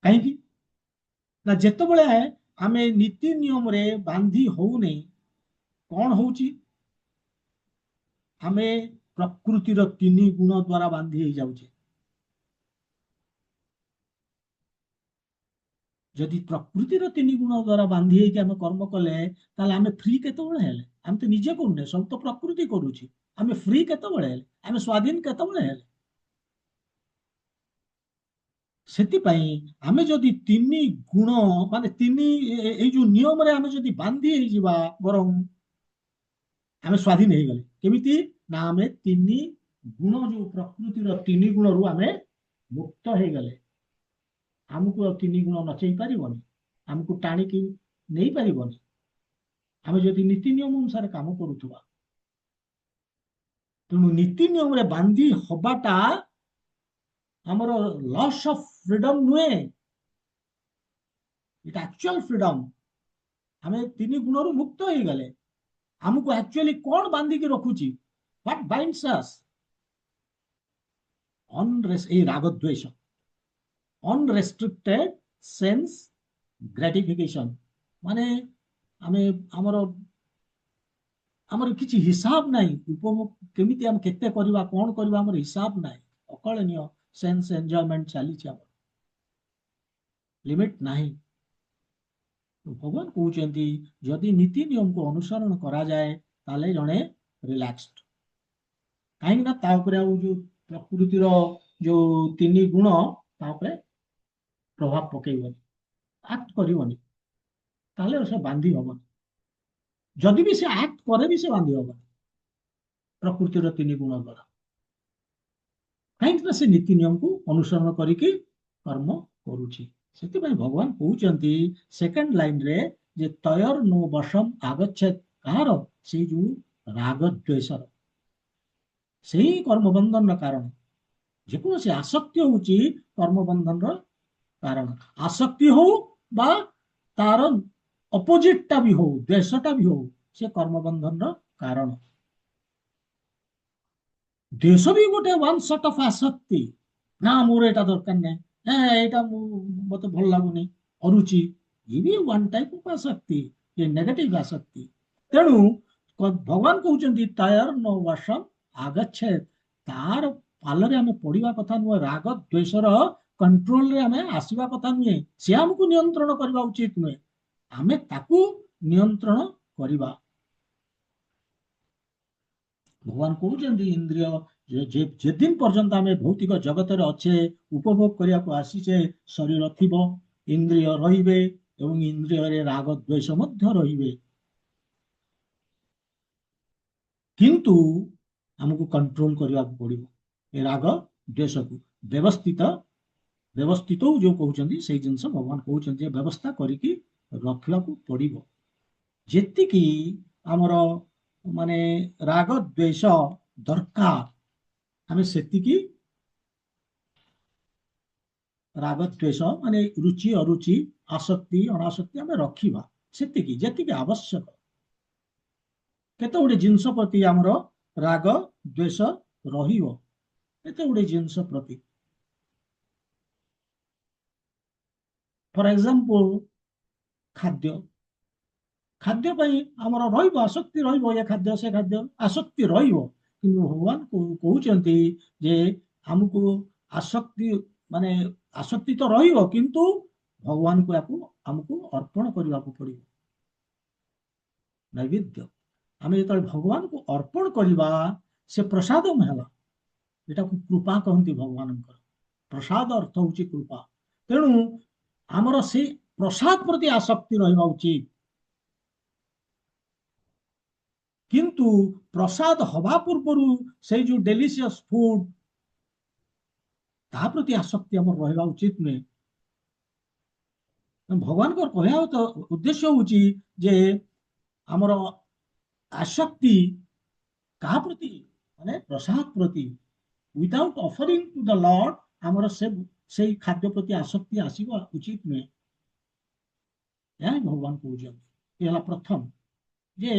कहीं की ना जेतेबेले आमे नीति नियम रे बांधी होउने कोन होउची आमे प्रकृति रो तीन गुण द्वारा बांधी हो जाउचे। जदि प्रकृति रो तीन गुण द्वारा बांधी होके आमे कर्म कले ताले आमे फ्री केतेबेले हेले आमे तो निजे करने सब तो प्रकृति करूची आमे फ्री केतेबेले हेले आमे स्वाधीन केतेबेले हेले सेति पई आमे जदि तीन गुण माने तीन ए जो नियम रे आमे जदि बांधी हो जिबा बरम आमे स्वाधीन हो गले केमिति ना आमे तीन गुण जो प्रकृति रो तीन गुण रु आमे मुक्त हो गले हमको तीन गुण नचई पारिबनी हमको टाणी की नहीं पारिबनी आमे जदि नीति नियम अनुसार काम करूथुबा तेणु नीति नियम रे बांधी हबाटा हमर लॉस ऑफ फ्रीडम नुए इट एक्चुअल फ्रीडम हमें तीन गुण रु मुक्त हो गले हमको एक्चुअली कौन बांधी के रखुची व्हाट बाइंड्स अस राग द्वेष अनरेस्ट्रिक्टेड सेंस ग्रेटिफिकेशन माने आमे हमर हमर किछि हिसाब नाही उपभोग केमिति हम केते करबा कोन करबा हमर हिसाब नाही अकलनीय सेंस एंजॉयमेंट चली छ लिमिट नाही। तो भगवान कहउचंती जदि नीति नियम को अनुसरण करा जाए ताले जणे रिलैक्स्ड काहे ना ता ऊपर जो प्रकृति रो जो तीन गुण ता ऊपर प्रभाव पकेइबनी एक्ट करिवनी ताले से बांधी हबनी जदि भी से एक्ट करे भी से बांधी हबनी प्रकृति रो तीन गुण द्वारा कहीं से नीति नियम को अनुसरण करिकी कर्म करूची सेति भगवान कहउचंती सेकंड लाइन रे ଯେ ତୟର नो ବଶମ ଆଗଚ୍ଛେଦ, କାହାର? ସେଇ ଯୋଉ ରାଗ ଦ୍ୱେଷର, ସେଇ କର୍ମବନ୍ଧନର କାରଣ। ଯେକୌଣସି ଆସକ୍ତି ହଉଛି କର୍ମବନ୍ଧନର କାରଣ। ଆସକ୍ତି ହଉ ବା ତାର ଅପୋଜିଟ ଟା ବି ହଉ, ଦ୍ୱେଷଟା ବି ହଉ, ସେ କର୍ମବନ୍ଧନର କାରଣ। ଦ୍ୱେଷ ବି ଗୋଟେ ୱାନ୍ ସର୍ଟ ଅଫ୍ ଆସକ୍ତି। ନା ମୋର ଏଇଟା ଦରକାର ନାହିଁ, ଏଇଟା ମତେ ଭଲ ଲାଗୁନି, ଅରୁଚି, ଇଏ ବି ୱାନ୍ ଟାଇପ ଅଫ୍ ଆସକ୍ତି, ଏ ନେଗେଟିଭ ଆସକ୍ତି। ତେଣୁ ଭଗବାନ କହୁଛନ୍ତି ତାୟର ନ ବାସନ ଆଗଚ୍ଛେଦ, ତାର ପାଲରେ ଆମେ ପଡିବା କଥା ନୁହେଁ, ରାଗ ଦ୍ୱେଷର କଣ୍ଟ୍ରୋଲରେ ଆମେ ଆସିବା କଥା ନୁହେଁ। ସେ ଆମକୁ ନିୟନ୍ତ୍ରଣ କରିବା ଉଚିତ ନୁହେଁ, ଆମେ ତାକୁ ନିୟନ୍ତ୍ରଣ କରିବା। ଭଗବାନ କହୁଛନ୍ତି ଇନ୍ଦ୍ରିୟ ଯେଦିନ ପର୍ଯ୍ୟନ୍ତ ଆମେ ଭୌତିକ ଜଗତରେ ଅଛେ, ଉପଭୋଗ କରିବାକୁ ଆସିଛେ, ଶରୀର ଥିବ, ଇନ୍ଦ୍ରିୟ ରହିବେ ଏବଂ ଇନ୍ଦ୍ରିୟରେ ରାଗ ଦ୍ୱେଷ ମଧ୍ୟ ରହିବେ। କିନ୍ତୁ ଆମକୁ କଣ୍ଟ୍ରୋଲ କରିବାକୁ ପଡିବ ଏ ରାଗ ଦ୍ୱେଷକୁ। ବ୍ୟବସ୍ଥିତ ଯୋଉ କହୁଛନ୍ତି ସେଇ ଜିନିଷ ଭଗବାନ କହୁଛନ୍ତି ଯେ ବ୍ୟବସ୍ଥା କରିକି ରଖିବାକୁ ପଡିବ। ଯେତିକି ଆମର ମାନେ ରାଗ ଦ୍ୱେଷ ଦରକାର, ଆମେ ସେତିକି ରାଗ ଦ୍ୱେଷ ମାନେ ରୁଚି ଅରୁଚି, ଆସକ୍ତି ଅନାସକ୍ତି ଆମେ ରଖିବା, ସେତିକି ଯେତିକି ଆବଶ୍ୟକ। କେତେ ଗୁଡେ ଜିନିଷ ପ୍ରତି ଆମର ରାଗ ଦ୍ୱେଷ ରହିବ, କେତେ ଗୁଡେ ଜିନିଷ ପ୍ରତି। ଫର ଏକ୍ସାମ୍ପଲ ଖାଦ୍ୟ, ଖାଦ୍ୟ ପାଇଁ ଆମର ରହିବ ଆସକ୍ତି, ରହିବ ଏ ଖାଦ୍ୟ ସେ ଖାଦ୍ୟ, ଆସକ୍ତି ରହିବ। କିନ୍ତୁ ଭଗବାନ କହୁଛନ୍ତି ଯେ ଆମକୁ ଆସକ୍ତି ମାନେ ଆସକ୍ତି ତ ରହିବ, କିନ୍ତୁ ଭଗବାନଙ୍କୁ ୟାକୁ ଆମକୁ ଅର୍ପଣ କରିବାକୁ ପଡିବ, ନୈବେଦ୍ୟ। ଆମେ ଯେତେବେଳେ ଭଗବାନଙ୍କୁ ଅର୍ପଣ କରିବା, ସେ ପ୍ରସାଦ ହେଲା, ଏଟାକୁ କୃପା କହନ୍ତି ଭଗବାନଙ୍କର। ପ୍ରସାଦ ଅର୍ଥ ହଉଛି କୃପା। ତେଣୁ ଆମର ସେଇ ପ୍ରସାଦ ପ୍ରତି ଆସକ୍ତି ରହିବା ଉଚିତ। କିନ୍ତୁ ପ୍ରସାଦ ହବା ପୂର୍ବରୁ ସେଇ ଯୋଉ ଡେଲିସିୟସ୍ ଫୁଡ, ତା ପ୍ରତି ଆସକ୍ତି ଆମର ରହିବା ଉଚିତ ନୁହେଁ। ଭଗବାନଙ୍କର କହିବା ଉଦ୍ଦେଶ୍ୟ ହଉଛି ଯେ ଆମର ଆସକ୍ତି କାହା ପ୍ରତି? ମାନେ ପ୍ରସାଦ ପ୍ରତି। Without offering to the Lord ଆମର ସେଇ ଖାଦ୍ୟ ପ୍ରତି ଆସକ୍ତି ଆସିବା ଉଚିତ ନୁହେଁ। ଏହା ଭଗବାନ କହୁଛନ୍ତି। ଏ ହେଲା ପ୍ରଥମ, ଯେ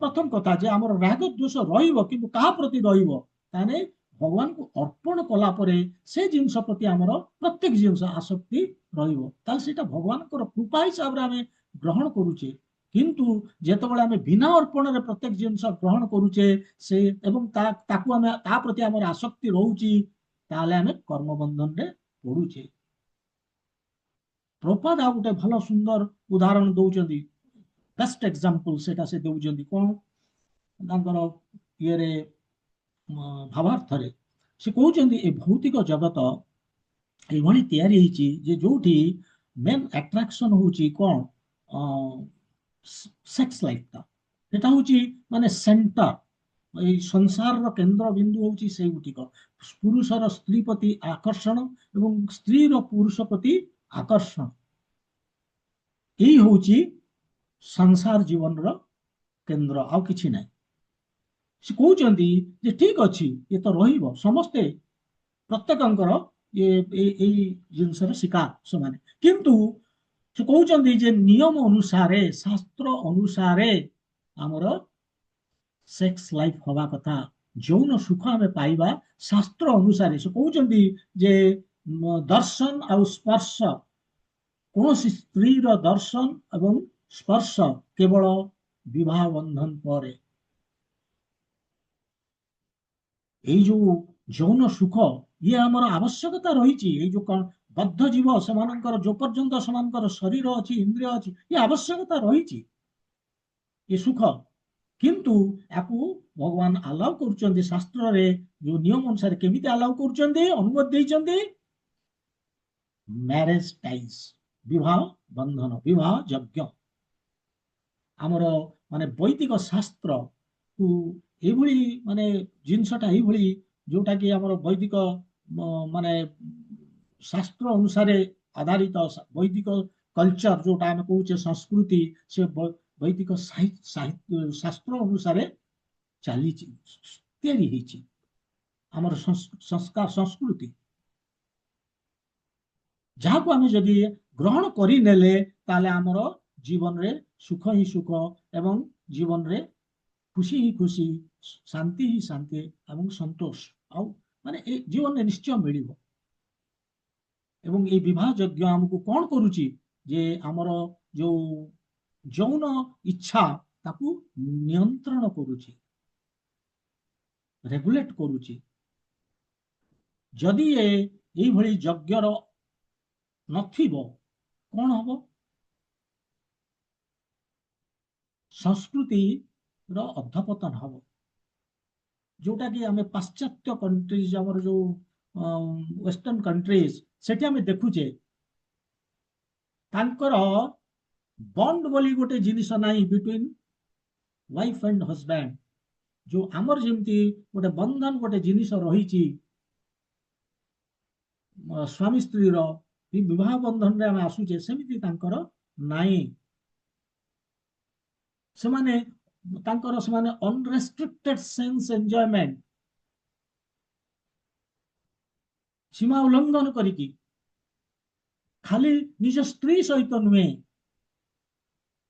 ପ୍ରଥମ କଥା ଯେ ଆମର ରାଗ ଦୋଷ ରହିବ, କିନ୍ତୁ କାହା ପ୍ରତି ରହିବ? ତାହେଲେ ଭଗବାନଙ୍କୁ ଅର୍ପଣ କଲା ପରେ ସେ ଜିନିଷ ପ୍ରତି ଆମର ପ୍ରତ୍ୟେକ ଜିନିଷ ଆସକ୍ତି ରହିବ, ତାହେଲେ ସେଇଟା ଭଗବାନଙ୍କର କୃପା ହିସାବରେ ଆମେ ଗ୍ରହଣ କରୁଛେ। କିନ୍ତୁ ଯେତେବେଳେ ଆମେ ବିନା ଅର୍ପଣରେ ପ୍ରତ୍ୟେକ ଜିନିଷ ଗ୍ରହଣ କରୁଛେ ସେ ଏବଂ ତାକୁ ଆମେ ତା ପ୍ରତି ଆମର ଆସକ୍ତି ରହୁଛି, ତାହେଲେ ଆମେ କର୍ମବନ୍ଧନରେ ପଡୁଛେ। ପ୍ରପାତ ଆଉ ଗୋଟେ ଭଲ ସୁନ୍ଦର ଉଦାହରଣ ଦଉଛନ୍ତି, ବେଷ୍ଟ ଏକ୍ସାମ୍ପଲ ସେଟା ସେ ଦଉଛନ୍ତି। କଣ ତାଙ୍କର ଇଏରେ ଭାବାର୍ଥରେ ସେ କହୁଛନ୍ତି ଏ ଭୌତିକ ଜଗତ ଏଇଭଳି ତିଆରି ହେଇଛି ଯେ ଯୋଉଠି ମେନ୍ ଆଟ୍ରାକ୍ସନ ହଉଛି କଣ? ସେକ୍ସ ଲାଇଫଟା, ସେଟା ହଉଛି ମାନେ ସେଣ୍ଟର, ଏଇ ସଂସାରର କେନ୍ଦ୍ର ବିନ୍ଦୁ ହଉଛି ସେଇଗୁଟିକ। ପୁରୁଷର ସ୍ତ୍ରୀ ପ୍ରତି ଆକର୍ଷଣ ଏବଂ ସ୍ତ୍ରୀର ପୁରୁଷ ପ୍ରତି ଆକର୍ଷଣ, ଏଇ ହଉଛି ସଂସାର ଜୀବନର କେନ୍ଦ୍ର, ଆଉ କିଛି ନାହିଁ। ସେ କହୁଛନ୍ତି ଯେ ଠିକ ଅଛି, ଏ ତ ରହିବ, ସମସ୍ତେ ପ୍ରତ୍ୟେକଙ୍କର ଏଇ ଜିନିଷର ଶିକାର ସେମାନେ। କିନ୍ତୁ ସେ କହୁଛନ୍ତି ଯେ ନିୟମ ଅନୁସାରେ, ଶାସ୍ତ୍ର ଅନୁସାରେ ଆମର ସେକ୍ସ ଲାଇଫ ହବା କଥା, ଯୌନ ସୁଖ ଆମେ ପାଇବା ଶାସ୍ତ୍ର ଅନୁସାରେ। ସେ କହୁଛନ୍ତି ଯେ ଦର୍ଶନ ଆଉ ସ୍ପର୍ଶ, କୌଣସି ସ୍ତ୍ରୀର ଦର୍ଶନ ଏବଂ ସ୍ପର୍ଶ କେବଳ ବିବାହ ବନ୍ଧନ ପରେ। ଏଇ ଯୋଉ ଯୌନ ସୁଖ, ଇଏ ଆମର ଆବଶ୍ୟକତା ରହିଛି। ଏଇ ଯୋଉ କଣ ବଦ୍ଧ ଜୀବ ସେମାନଙ୍କର ଯୋଉ ପର୍ଯ୍ୟନ୍ତ ସେମାନଙ୍କର ଶରୀର ଅଛି, ଇନ୍ଦ୍ରିୟ ଅଛି, ଏ ଆବଶ୍ୟକତା ରହିଛି ଏ ସୁଖ। କିନ୍ତୁ ୟାକୁ ଭଗବାନ ଆଲାଉ କରୁଛନ୍ତି ଶାସ୍ତ୍ରରେ, ଯୋଉ ନିୟମ ଅନୁସାରେ। କେମିତି ଆଲାଉ କରୁଛନ୍ତି, ଅନୁମତି ଦେଇଛନ୍ତି? ମ୍ୟାରେଜ ଟାଇଜ, ବିବାହ ବନ୍ଧନ, ବିବାହ ଯଜ୍ଞ। ଆମର ମାନେ ବୈଦିକ ଶାସ୍ତ୍ରକୁ ଏଇଭଳି ମାନେ ଜିନିଷଟା ଏଇଭଳି, ଯୋଉଟା କି ଆମର ବୈଦିକ ମାନେ ଶାସ୍ତ୍ର ଅନୁସାରେ ଆଧାରିତ, ବୈଦିକ कल्चर जोटा आम कहे संस्कृति से वैदिक साहित्य शास्त्र अनुसार चली आमर संस्कार संस्कृति जहाँ को आम जदि ग्रहण करनेले ताले आमर जीवन रे सुख ही सुख एवं जीवन रे खुशी ही खुशी शांति ही शांति एवं संतोष आउ माने जीवन निश्चय मिल एवं ये विवाह यज्ञ आमको कौन करुची जे आमर जो यौन इच्छा ताकू नियंत्रण करुची रेगुलेट करुची जदि ये भली यज्ञर नथिबो कौन हबो संस्कृति रो अधपतन हबो जोटा कि आमे पाश्चात्य कंट्रीज हमर जो वेस्टर्न कंट्रीज सेठी आमे देखुचे तांकर बॉन्ड बोली गोटे जिनिस नाही बिटवीन वाइफ एंड हस्बैंड जो आमर जेमती गोटे बंधन गोटे जिनिस रही स्वामी स्त्री रो विवाह बंधन रे आमे आसुचे सेमिति तांकर नाही सेमाने तांकर सेमाने अनरेस्ट्रिक्टेड सेंस एंजॉयमेंट सीमा उल्लंघन करिकी खाली निज स्त्री सहित नुहे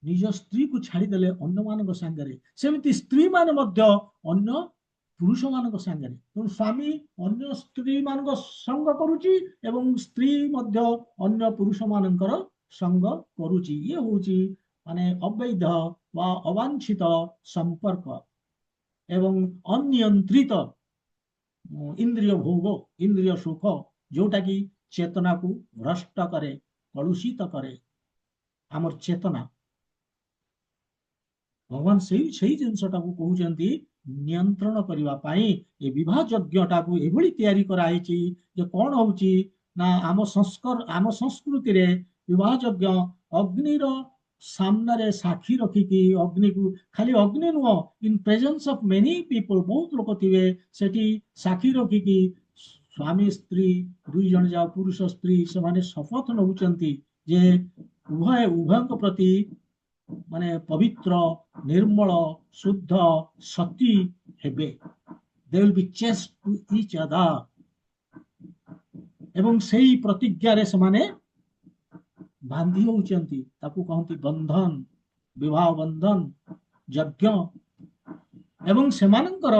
निज स्त्री को छाड़ीदेले अन्य मान सांगे सेमती स्त्री मान अन्य पुरुष मान सांगे तेणु स्वामी अन्य स्त्री मान संग करुची एवं स्त्री अन्य पुरुष मान संग करुची ये होची माने अवैध वा अवांछित संपर्क एवं अनियंत्रित इंद्रिय भोग इंद्रिय सुख जोटा कि चेतना को भ्रष्ट करे कलुषित करे आमर चेतना भगवान सही जिनसटा को कहउचंती नियंत्रण करिवा पाई ए विवाह यज्ञटा को एभली तयारी कराइछि जे कोन होउछि ना आम संस्कृति रे विवाह यज्ञ अग्नि रो सामने रे साक्षी रखिकी अग्नि को खाली अग्नि नुह in presence of many people बहुत लोक थिबे सेठी साक्षी रखिकी स्वामी स्त्री दुई जन जाओ पुरुष स्त्री से माने शपथ नउचंती जे उभय प्रति माने पवित्र निर्मल शुद्ध सती हेबे they will be chaste to each other एवं सेही प्रतिज्ञा रे से माने बांधी होउचंती ताकू कहंती बंधन विवाह बंधन यज्ञ एवं सेमानंकर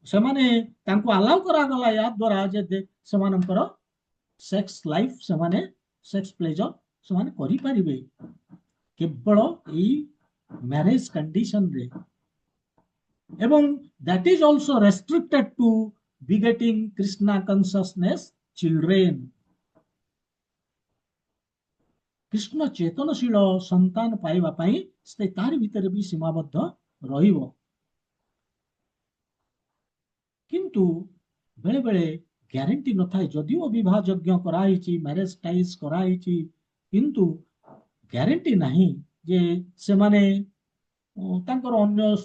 सेमाने तांको अलाउ करा गला या द्वारा जे सेमानंकर सेक्स लाइफ सेमाने सेक्स प्लेजर सेमाने करि परिबे केवल ए मैरिज कंडीशन रे एवं that is also restricted to begetting Krishna consciousness children Krishna चेतनशील संतान पाइबा पाई से तार भीतर भी सीमाबद्ध रहिबो किंतु बेले बेले ग्यारंटी न थाए जदिओ विवाह यज्ञ कराइछि मैरिज टाइज कराइछि किंतु ग्यारंटी नहीं जे से माने तांकर अन्य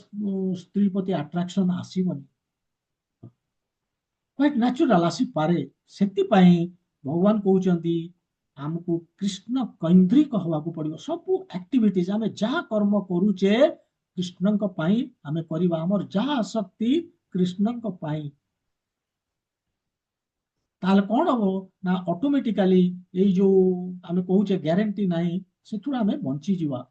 स्त्री प्रति अट्रैक्शन आसीबनी क्वाइट नेचुरल आसी पारे सेति पाई भगवान कहउचंती हमको कृष्ण कैंद्रिक हवा को पड़ो सब एक्टिविटीज आम जहाँ कर्म करुचे कृष्ण आम करवा आमर जहाँ शक्ति कृष्ण ताल कौन हम ना ऑटोमेटिकली ये जो आम कहूचे ग्यारंटी नहीं से आम बंची जीवा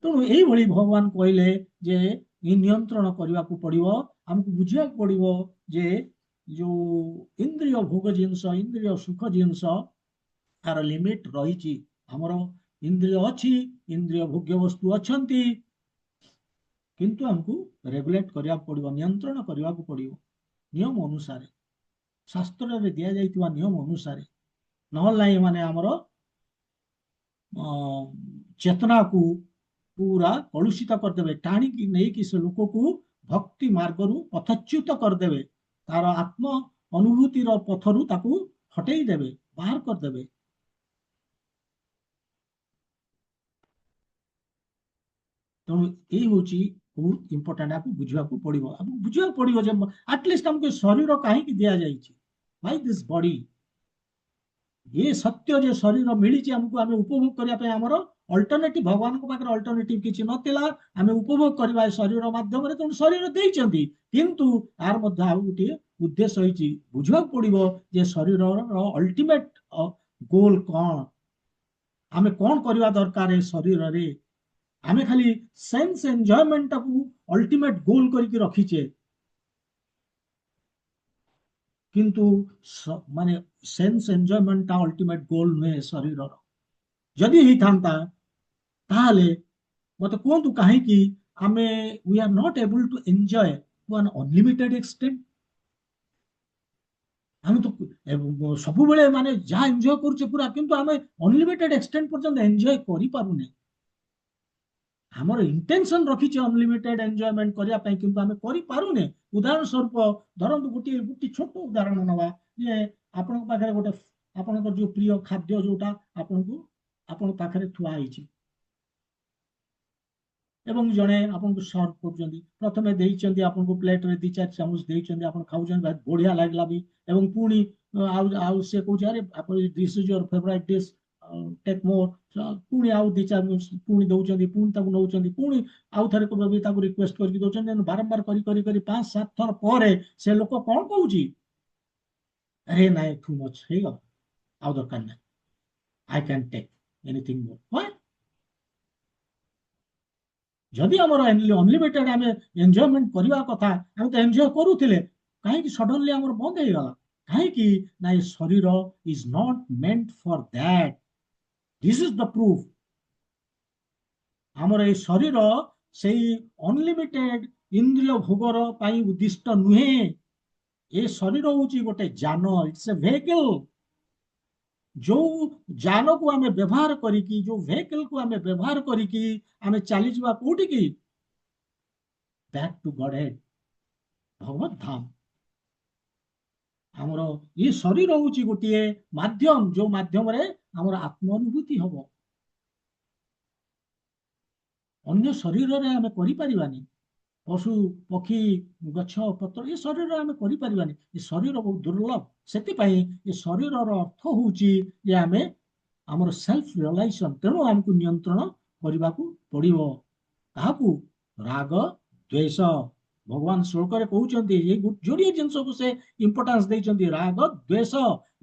तेणु यही भगवान कहले जे नियंत्रण करने को पड़ो आमको बुझा पड़ो जे जो इंद्रिय भोग जिनस इंद्रिय सुख जिनस तार लिमिट रही हमर इंद्रिय अच्छी इंद्रिय भोग्य वस्तु अच्छी किंतु हमको रेगुलेट करिया पड़ो नियंत्रण करने को पड़ो नियम अनुसार शास्त्र रे दिया जाइतिबा नियम अनुसार नहला माने हमर चेतना को पूरा कलुषित करदेवे टाणी की नहीं कि से लोक को भक्ति मार्ग रु पथच्युत करदेवे तार आत्म अनुभूतिर पथरु ताकू हटेई देवे बाहर कर देवे तेणु ये हूँ बहुत इंपोर्टेंट आपको बुझा पड़ो आपको बुझा पड़ो जे एटलिस्ट हमको शरीर कहीं दिया जाइए व्हाई दिस बॉडी ये सत्य जे शरीर मिली आमको आम उपभोग करने आमर अल्टरनेटिव भगवान पाखे अल्टरनेटिव किसी नाला आम उपभोग करवा शरीर मध्यम तेणु शरीर देते किंतु यार मध्य आउ गोटे उद्देश्य होती बुझा पड़ो जे शरीर अल्टीमेट गोल कौन आम कौन करवा दरकार शरीर रे आम खाली सेंस एंजॉयमेंट को अल्टीमेट गोल करके रखीचे किंतु माने सेंस एंजॉयमेंट अल्टीमेट गोल नुहे शरीर जदि ही था ताहले मत कहतु कहीं आमे we are not able to enjoy to an unlimited extent हम तो सब बेले माने जहाँ एंजॉय करुचे पूरा किंतु आमे अनलिमिटेड एक्सटेंट पर्यंत एंजॉय करि पारुने हमर इंटेंशन रखीचे अनलिमिटेड एंजॉयमेंट करिया पई किंतु आमे करि पारुने उदाहरण स्वरूप धरंतु गोटे छोट उदाहरण नवा जे आपन पाखरे गोटे आपन जो प्रिय खाद्य जोटा आपन को आपन पाखरे थुआ आइछि एवं जड़े आपन को सर्व कर प्रथमे देइचंदी आपन को प्लेट रे दी चार चामच देइचंदी आपन खाउचंदी बहुत बढ़िया लागला भी एवं पुणी आउ आउ से कहूछ अरे आपन this is your favourite dish take more पुणी आउ दी चार पुणी दउचंदी पुणी ताकू नउचंदी पुणी आउ थरे को भी ताकू रिक्वेस्ट करके दउचंदी बारंबार करी 5-7 थर परे से लोक कोन कहूची अरे नाइ टू मच हे गो आउ दरकार ना I can take anything more why जदि आम अनलिमिटेड आम एंजॉयमेंट करवा कथा आम तो एंजॉय करूले कहीं सडनली आम बंद हो गला कहीं ना शरीर is not meant for that this is the proof आमर ये शरीर से अनलिमिटेड इंद्रिय भोगर उद्दिष्ट नुहे ये शरीर हूँ गोटे जान इट्स ए वेहिकल जो जान को आम व्यवहार करी जो वेहिकल को आम व्यवहार करी आम चली जावा कोठी की बैक टू गॉड हेड भगवत धाम आमर ये शरीर हूँ गोटे माध्यम जो माध्यम रे आमर आत्म अनुभूति हम अन्य शरीर रे आम करिपारिबानी पशु पक्षी गछ पत्र ये शरीर आम करिपारिबानी ये शरीर बहुत दुर्लभ सेतिपाई ये शरीर अर्थ हूँ जे आम आमर सेल्फ रियलाइजेशन तेणु आमको नियंत्रण करने को पड़ो काहाकू राग द्वेष भगवान श्लोक कहते ये जोड़िए जिनस को से इंपोर्टान्स देते राग द्वेष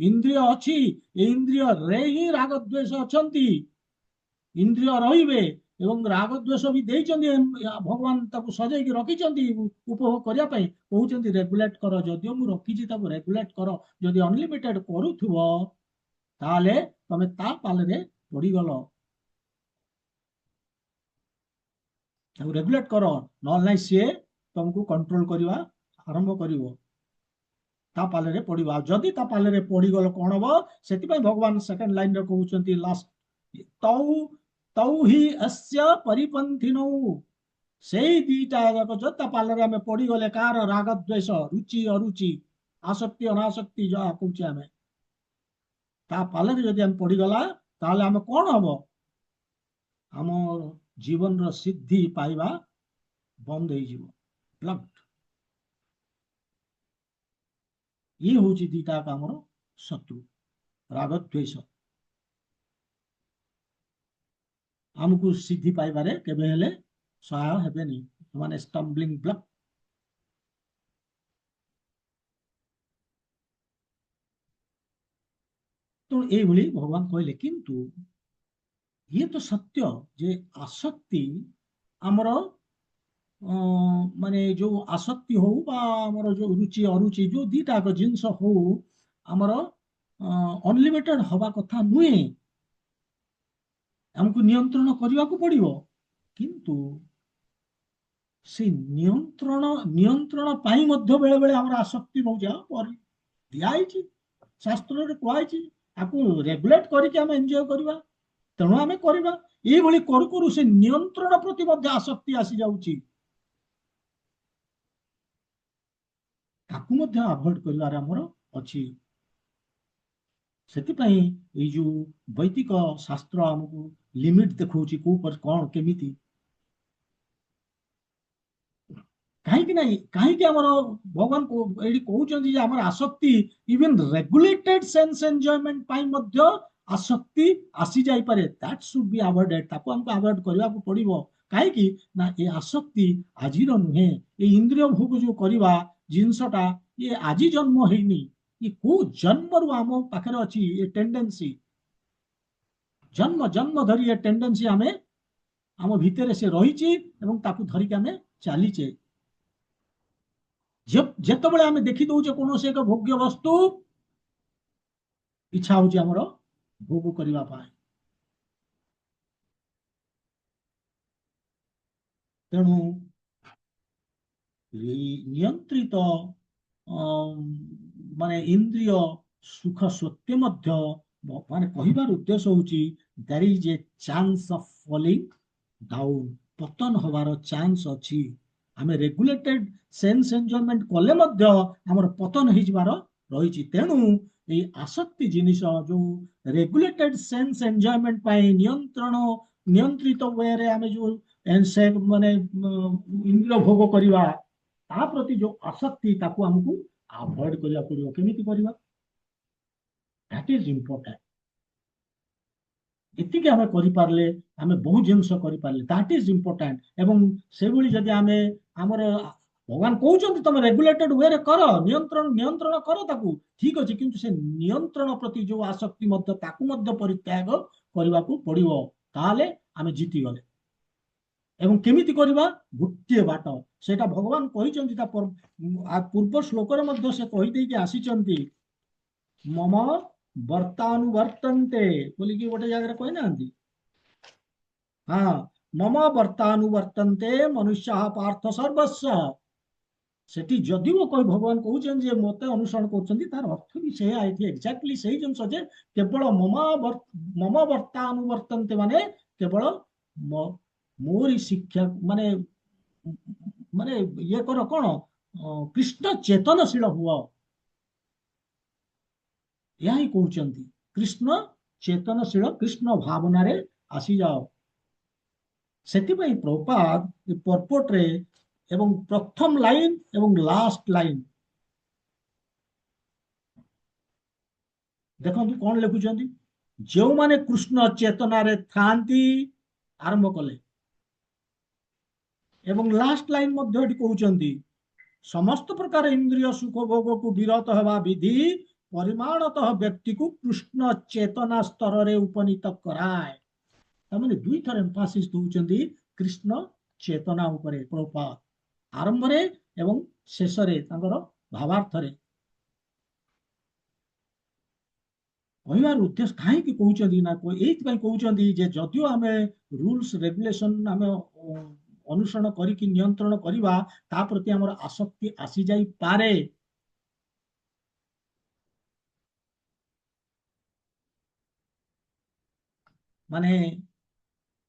इंद्रिय अच्छी इंद्रिय रे ही राग द्वेष अच्छा इंद्रिय रे एवं राग द्वेष भी देइचंदी भगवान ताको सजाई रखिचंदी उपभोग करने कहते रेगुलेट कर जदियो मु रखी रेगुलेट कर जदि अनलिमिटेड करूथुबो ताले तमे ता पाले पड़गल रेगुलेट कर ना सी तुमको कंट्रोल करवा आरंभ कर पाले पड़ा जदि ता पाले पड़गल कौन हम से भगवान सेकेंड लाइन रे कहते लास्ट तौ तौ ही अस्य परिपंथिनौ से दीटा जाक जो ता पाले आम पड़गले कार राग द्वेष रुचि अरुचि आसक्ति अनासक्ति जहाँ कहचे आम ता पाले जदि आम पड़गला ताले आम कौन हम आम जीवन रो सिद्धि पाइबा बंद हो ये हूँ दीटा आमर शत्रु राग द्वेष आमको सिद्धि पाइबारे केबे हेले सहाय हेबेनी माने स्टम्बलिंग ब्लॉक तो ये भगवान कहले किंतु ये तो सत्य जे आसक्ति आमर माने जो आसक्ति हो आमर जो रुचि अरुचि जो दीटा जिनस हो आमर अनलिमिटेड हवा कथा नुहे हमको नियंत्रण करने को पड़ो किंतु से नियंत्रण नियंत्रण पाई मध्य बेले बेले आमर आसक्ति बहुत दिखाई शास्त्र कहुई आपको रेगुलेट करके आम एंजॉय करवा तेणु आम करवा ये करू करू से नियंत्रण प्रति मध्य आसक्ति आसी जाउची ताकू मध्य अवॉइड करिवार हमर अछि सेतिपई ए जो वैदिक शास्त्र हमको लिमिट देखौची को पर कोन केमिति କାହିଁକି ନାହିଁ, କାହିଁକି ଆମର ଭଗବାନ ଏଠି କହୁଛନ୍ତି ଯେ ଆମର ଆସକ୍ତି ଇଭେନ୍ ରେଗୁଲେଟେଡ୍ ସେନ୍ସ ଏନ୍ଜୟମେଣ୍ଟ ପାଇଁ ମଧ୍ୟ ଆସକ୍ତି ଆସି ଯାଇପାରେ। ଦ୍ୟାଟ୍ ସୁଡ୍ ବି ଆଭଏଡେଡ୍, ତାକୁ ଆମକୁ ଆଭଏଡ୍ କରିବାକୁ ପଡିବ। କାହିଁକି ନା ଏ ଆସକ୍ତି ଆଜିର ନୁହେଁ। ଏ ଇନ୍ଦ୍ରିୟ ଭୋଗ ଯୋଉ କରିବା ଜିନିଷଟା ଇଏ ଆଜି ଜନ୍ମ ହେଇନି, ଏ କୋଉ ଜନ୍ମରୁ ଆମ ପାଖରେ ଅଛି ଏ ଟେଣ୍ଡେନ୍ସି। ଜନ୍ମ ଜନ୍ମ ଧରି ଏ ଟେଣ୍ଡେନ୍ସି ଆମେ ଆମ ଭିତରେ ସେ ରହିଛି ଏବଂ ତାକୁ ଧରିକି ଆମେ ଚାଲିଛେ। ଯେତେବେଳେ ଆମେ ଦେଖି ଦଉଛେ କୌଣସି ଏକ ଭୋଗ୍ୟ ବସ୍ତୁ, ଇଚ୍ଛା ହଉଛି ଆମର ଭୋଗ କରିବା ପାଇଁ। ତେଣୁ ନିୟନ୍ତ୍ରିତ ମାନେ ଇନ୍ଦ୍ରିୟ ସୁଖ ସତ୍ୟ ମଧ୍ୟ ମାନେ କହିବାର ଉଦ୍ଦେଶ୍ୟ ହଉଛି there is a chance of falling down, ପତନ ହବାର ଚାନ୍ସ ଅଛି। ଆମେ ରେଗୁଲେଟେଡ ସେନ୍ସ ଏନ୍ଜୟମେଣ୍ଟ କଲେ ମଧ୍ୟ ଆମର ପତନ ହେଇଯିବାର ରହିଛି। ତେଣୁ ଏଇ ଆସକ୍ତି ଜିନିଷ ଯୋଉ ରେଗୁଲେଟେଡ ସେନ୍ସ ଏନ୍ଜୟମେଣ୍ଟ ପାଇଁ ନିୟନ୍ତ୍ରିତ ୱେରେ ଆମେ ଯୋଉ ମାନେ ଇନ୍ଦ୍ରିୟ ଭୋଗ କରିବା, ତା ପ୍ରତି ଯୋଉ ଆସକ୍ତି ତାକୁ ଆମକୁ ଆଭଏଡ କରିବାକୁ ପଡିବ। କେମିତି କରିବା? That is important. ଏତିକି ଆମେ କରିପାରିଲେ ଆମେ ବହୁତ ଜିନିଷ କରିପାରିଲେ, ଦ୍ୟାଟ୍ ଇଜ ଇମ୍ପୋର୍ଟାଣ୍ଟ। ଏବଂ ସେଭଳି ଯଦି ଆମେ ଆମର ଭଗବାନ କହୁଛନ୍ତି ତମେ ରେଗୁଲେଟେଡ ୱେରେ କର, ନିୟନ୍ତ୍ରଣ କର ତାକୁ, ଠିକ ଅଛି, କିନ୍ତୁ ସେ ନିୟନ୍ତ୍ରଣ ପ୍ରତି ଯୋଉ ଆସକ୍ତି ମଧ୍ୟ ତାକୁ ମଧ୍ୟ ପରିତ୍ୟାଗ କରିବାକୁ ପଡିବ। ତାହେଲେ ଆମେ ଜିତିଗଲେ। ଏବଂ କେମିତି କରିବା? ଗୋଟିଏ ବାଟ, ସେଇଟା ଭଗବାନ କହିଛନ୍ତି ତା ପୂର୍ବ ଶ୍ଲୋକରେ ମଧ୍ୟ ସେ କହିଦେଇକି ଆସିଛନ୍ତି, ମମ ବର୍ତ୍ତାନୁବର୍ତ୍ତନ୍ତେ ବୋଲିକି ଗୋଟେ ଜାଗାରେ କହିନାହାନ୍ତି? ହଁ, ମମ ବର୍ତ୍ତାନୁବର୍ତ୍ତନ୍ତେ ମନୁଷ୍ୟ ପାର୍ଥ ସର୍ବସ୍ୱ। ସେଠି ଯଦିଓ ଭଗବାନ କହୁଛନ୍ତି ଯେ ମତେ ଅନୁସରଣ କରୁଛନ୍ତି, ତାର ଅର୍ଥ ବି ସେଇଆ ଏଠି ଏକ୍ଜାକ୍ଟଲି ସେଇ ଜିନିଷ ଯେ କେବଳ ମମ ବର୍ତ୍ତାନୁବର୍ତ୍ତନ୍ତେ ମାନେ କେବଳ ମୋରି ଶିକ୍ଷା ମାନେ ମାନେ ଇଏ କର କଣ, କୃଷ୍ଣ ଚେତନଶୀଳ ହୁଅ, ଏହା ହିଁ କହୁଛନ୍ତି। କୃଷ୍ଣ ଚେତନଶୀଳ, କୃଷ୍ଣ ଭାବନାରେ ଆସିଯାଅ। ସେଥିପାଇଁ ପ୍ରଭୁପାଦ ପର୍ପୋଟରେ ଏବଂ ପ୍ରଥମ ଲାଇନ ଏବଂ ଲାଷ୍ଟ ଲାଇନ ଦେଖନ୍ତୁ କଣ ଲେଖୁଛନ୍ତି, ଯେଉଁମାନେ କୃଷ୍ଣ ଚେତନାରେ ଥାନ୍ତି, ଆରମ୍ଭ କଲେ। ଏବଂ ଲାଷ୍ଟ ଲାଇନ ମଧ୍ୟ ଏଠି କହୁଛନ୍ତି, ସମସ୍ତ ପ୍ରକାର ଇନ୍ଦ୍ରିୟ ସୁଖ ଭୋଗକୁ ବିରତ ହେବା ବିଧି ପରିମାଣତଃ ବ୍ୟକ୍ତିକୁ କୃଷ୍ଣ ଚେତନା ସ୍ତରରେ ଉପନୀତ କରାଏ। ତାମାନେ ଦୁଇଥର ଏମ୍ଫାସିସ ଦଉଛନ୍ତି କୃଷ୍ଣ ଚେତନା ଉପରେ ପ୍ରଭୁପାଦ, ଆରମ୍ଭରେ ଏବଂ ଶେଷରେ ତାଙ୍କର ଭାବାର୍ଥରେ। କହିବାର ଉଦ୍ଦେଶ୍ୟ କାହିଁକି କହୁଛନ୍ତି ନା, ଏଇଥିପାଇଁ କହୁଛନ୍ତି ଯେ ଯଦିଓ ଆମେ ରୁଲସ ରେଗୁଲେସନ ଆମେ ଅନୁସରଣ କରିକି ନିୟନ୍ତ୍ରଣ କରିବା, ତା ପ୍ରତି ଆମର ଆସକ୍ତି ଆସିଯାଇପାରେ। ମାନେ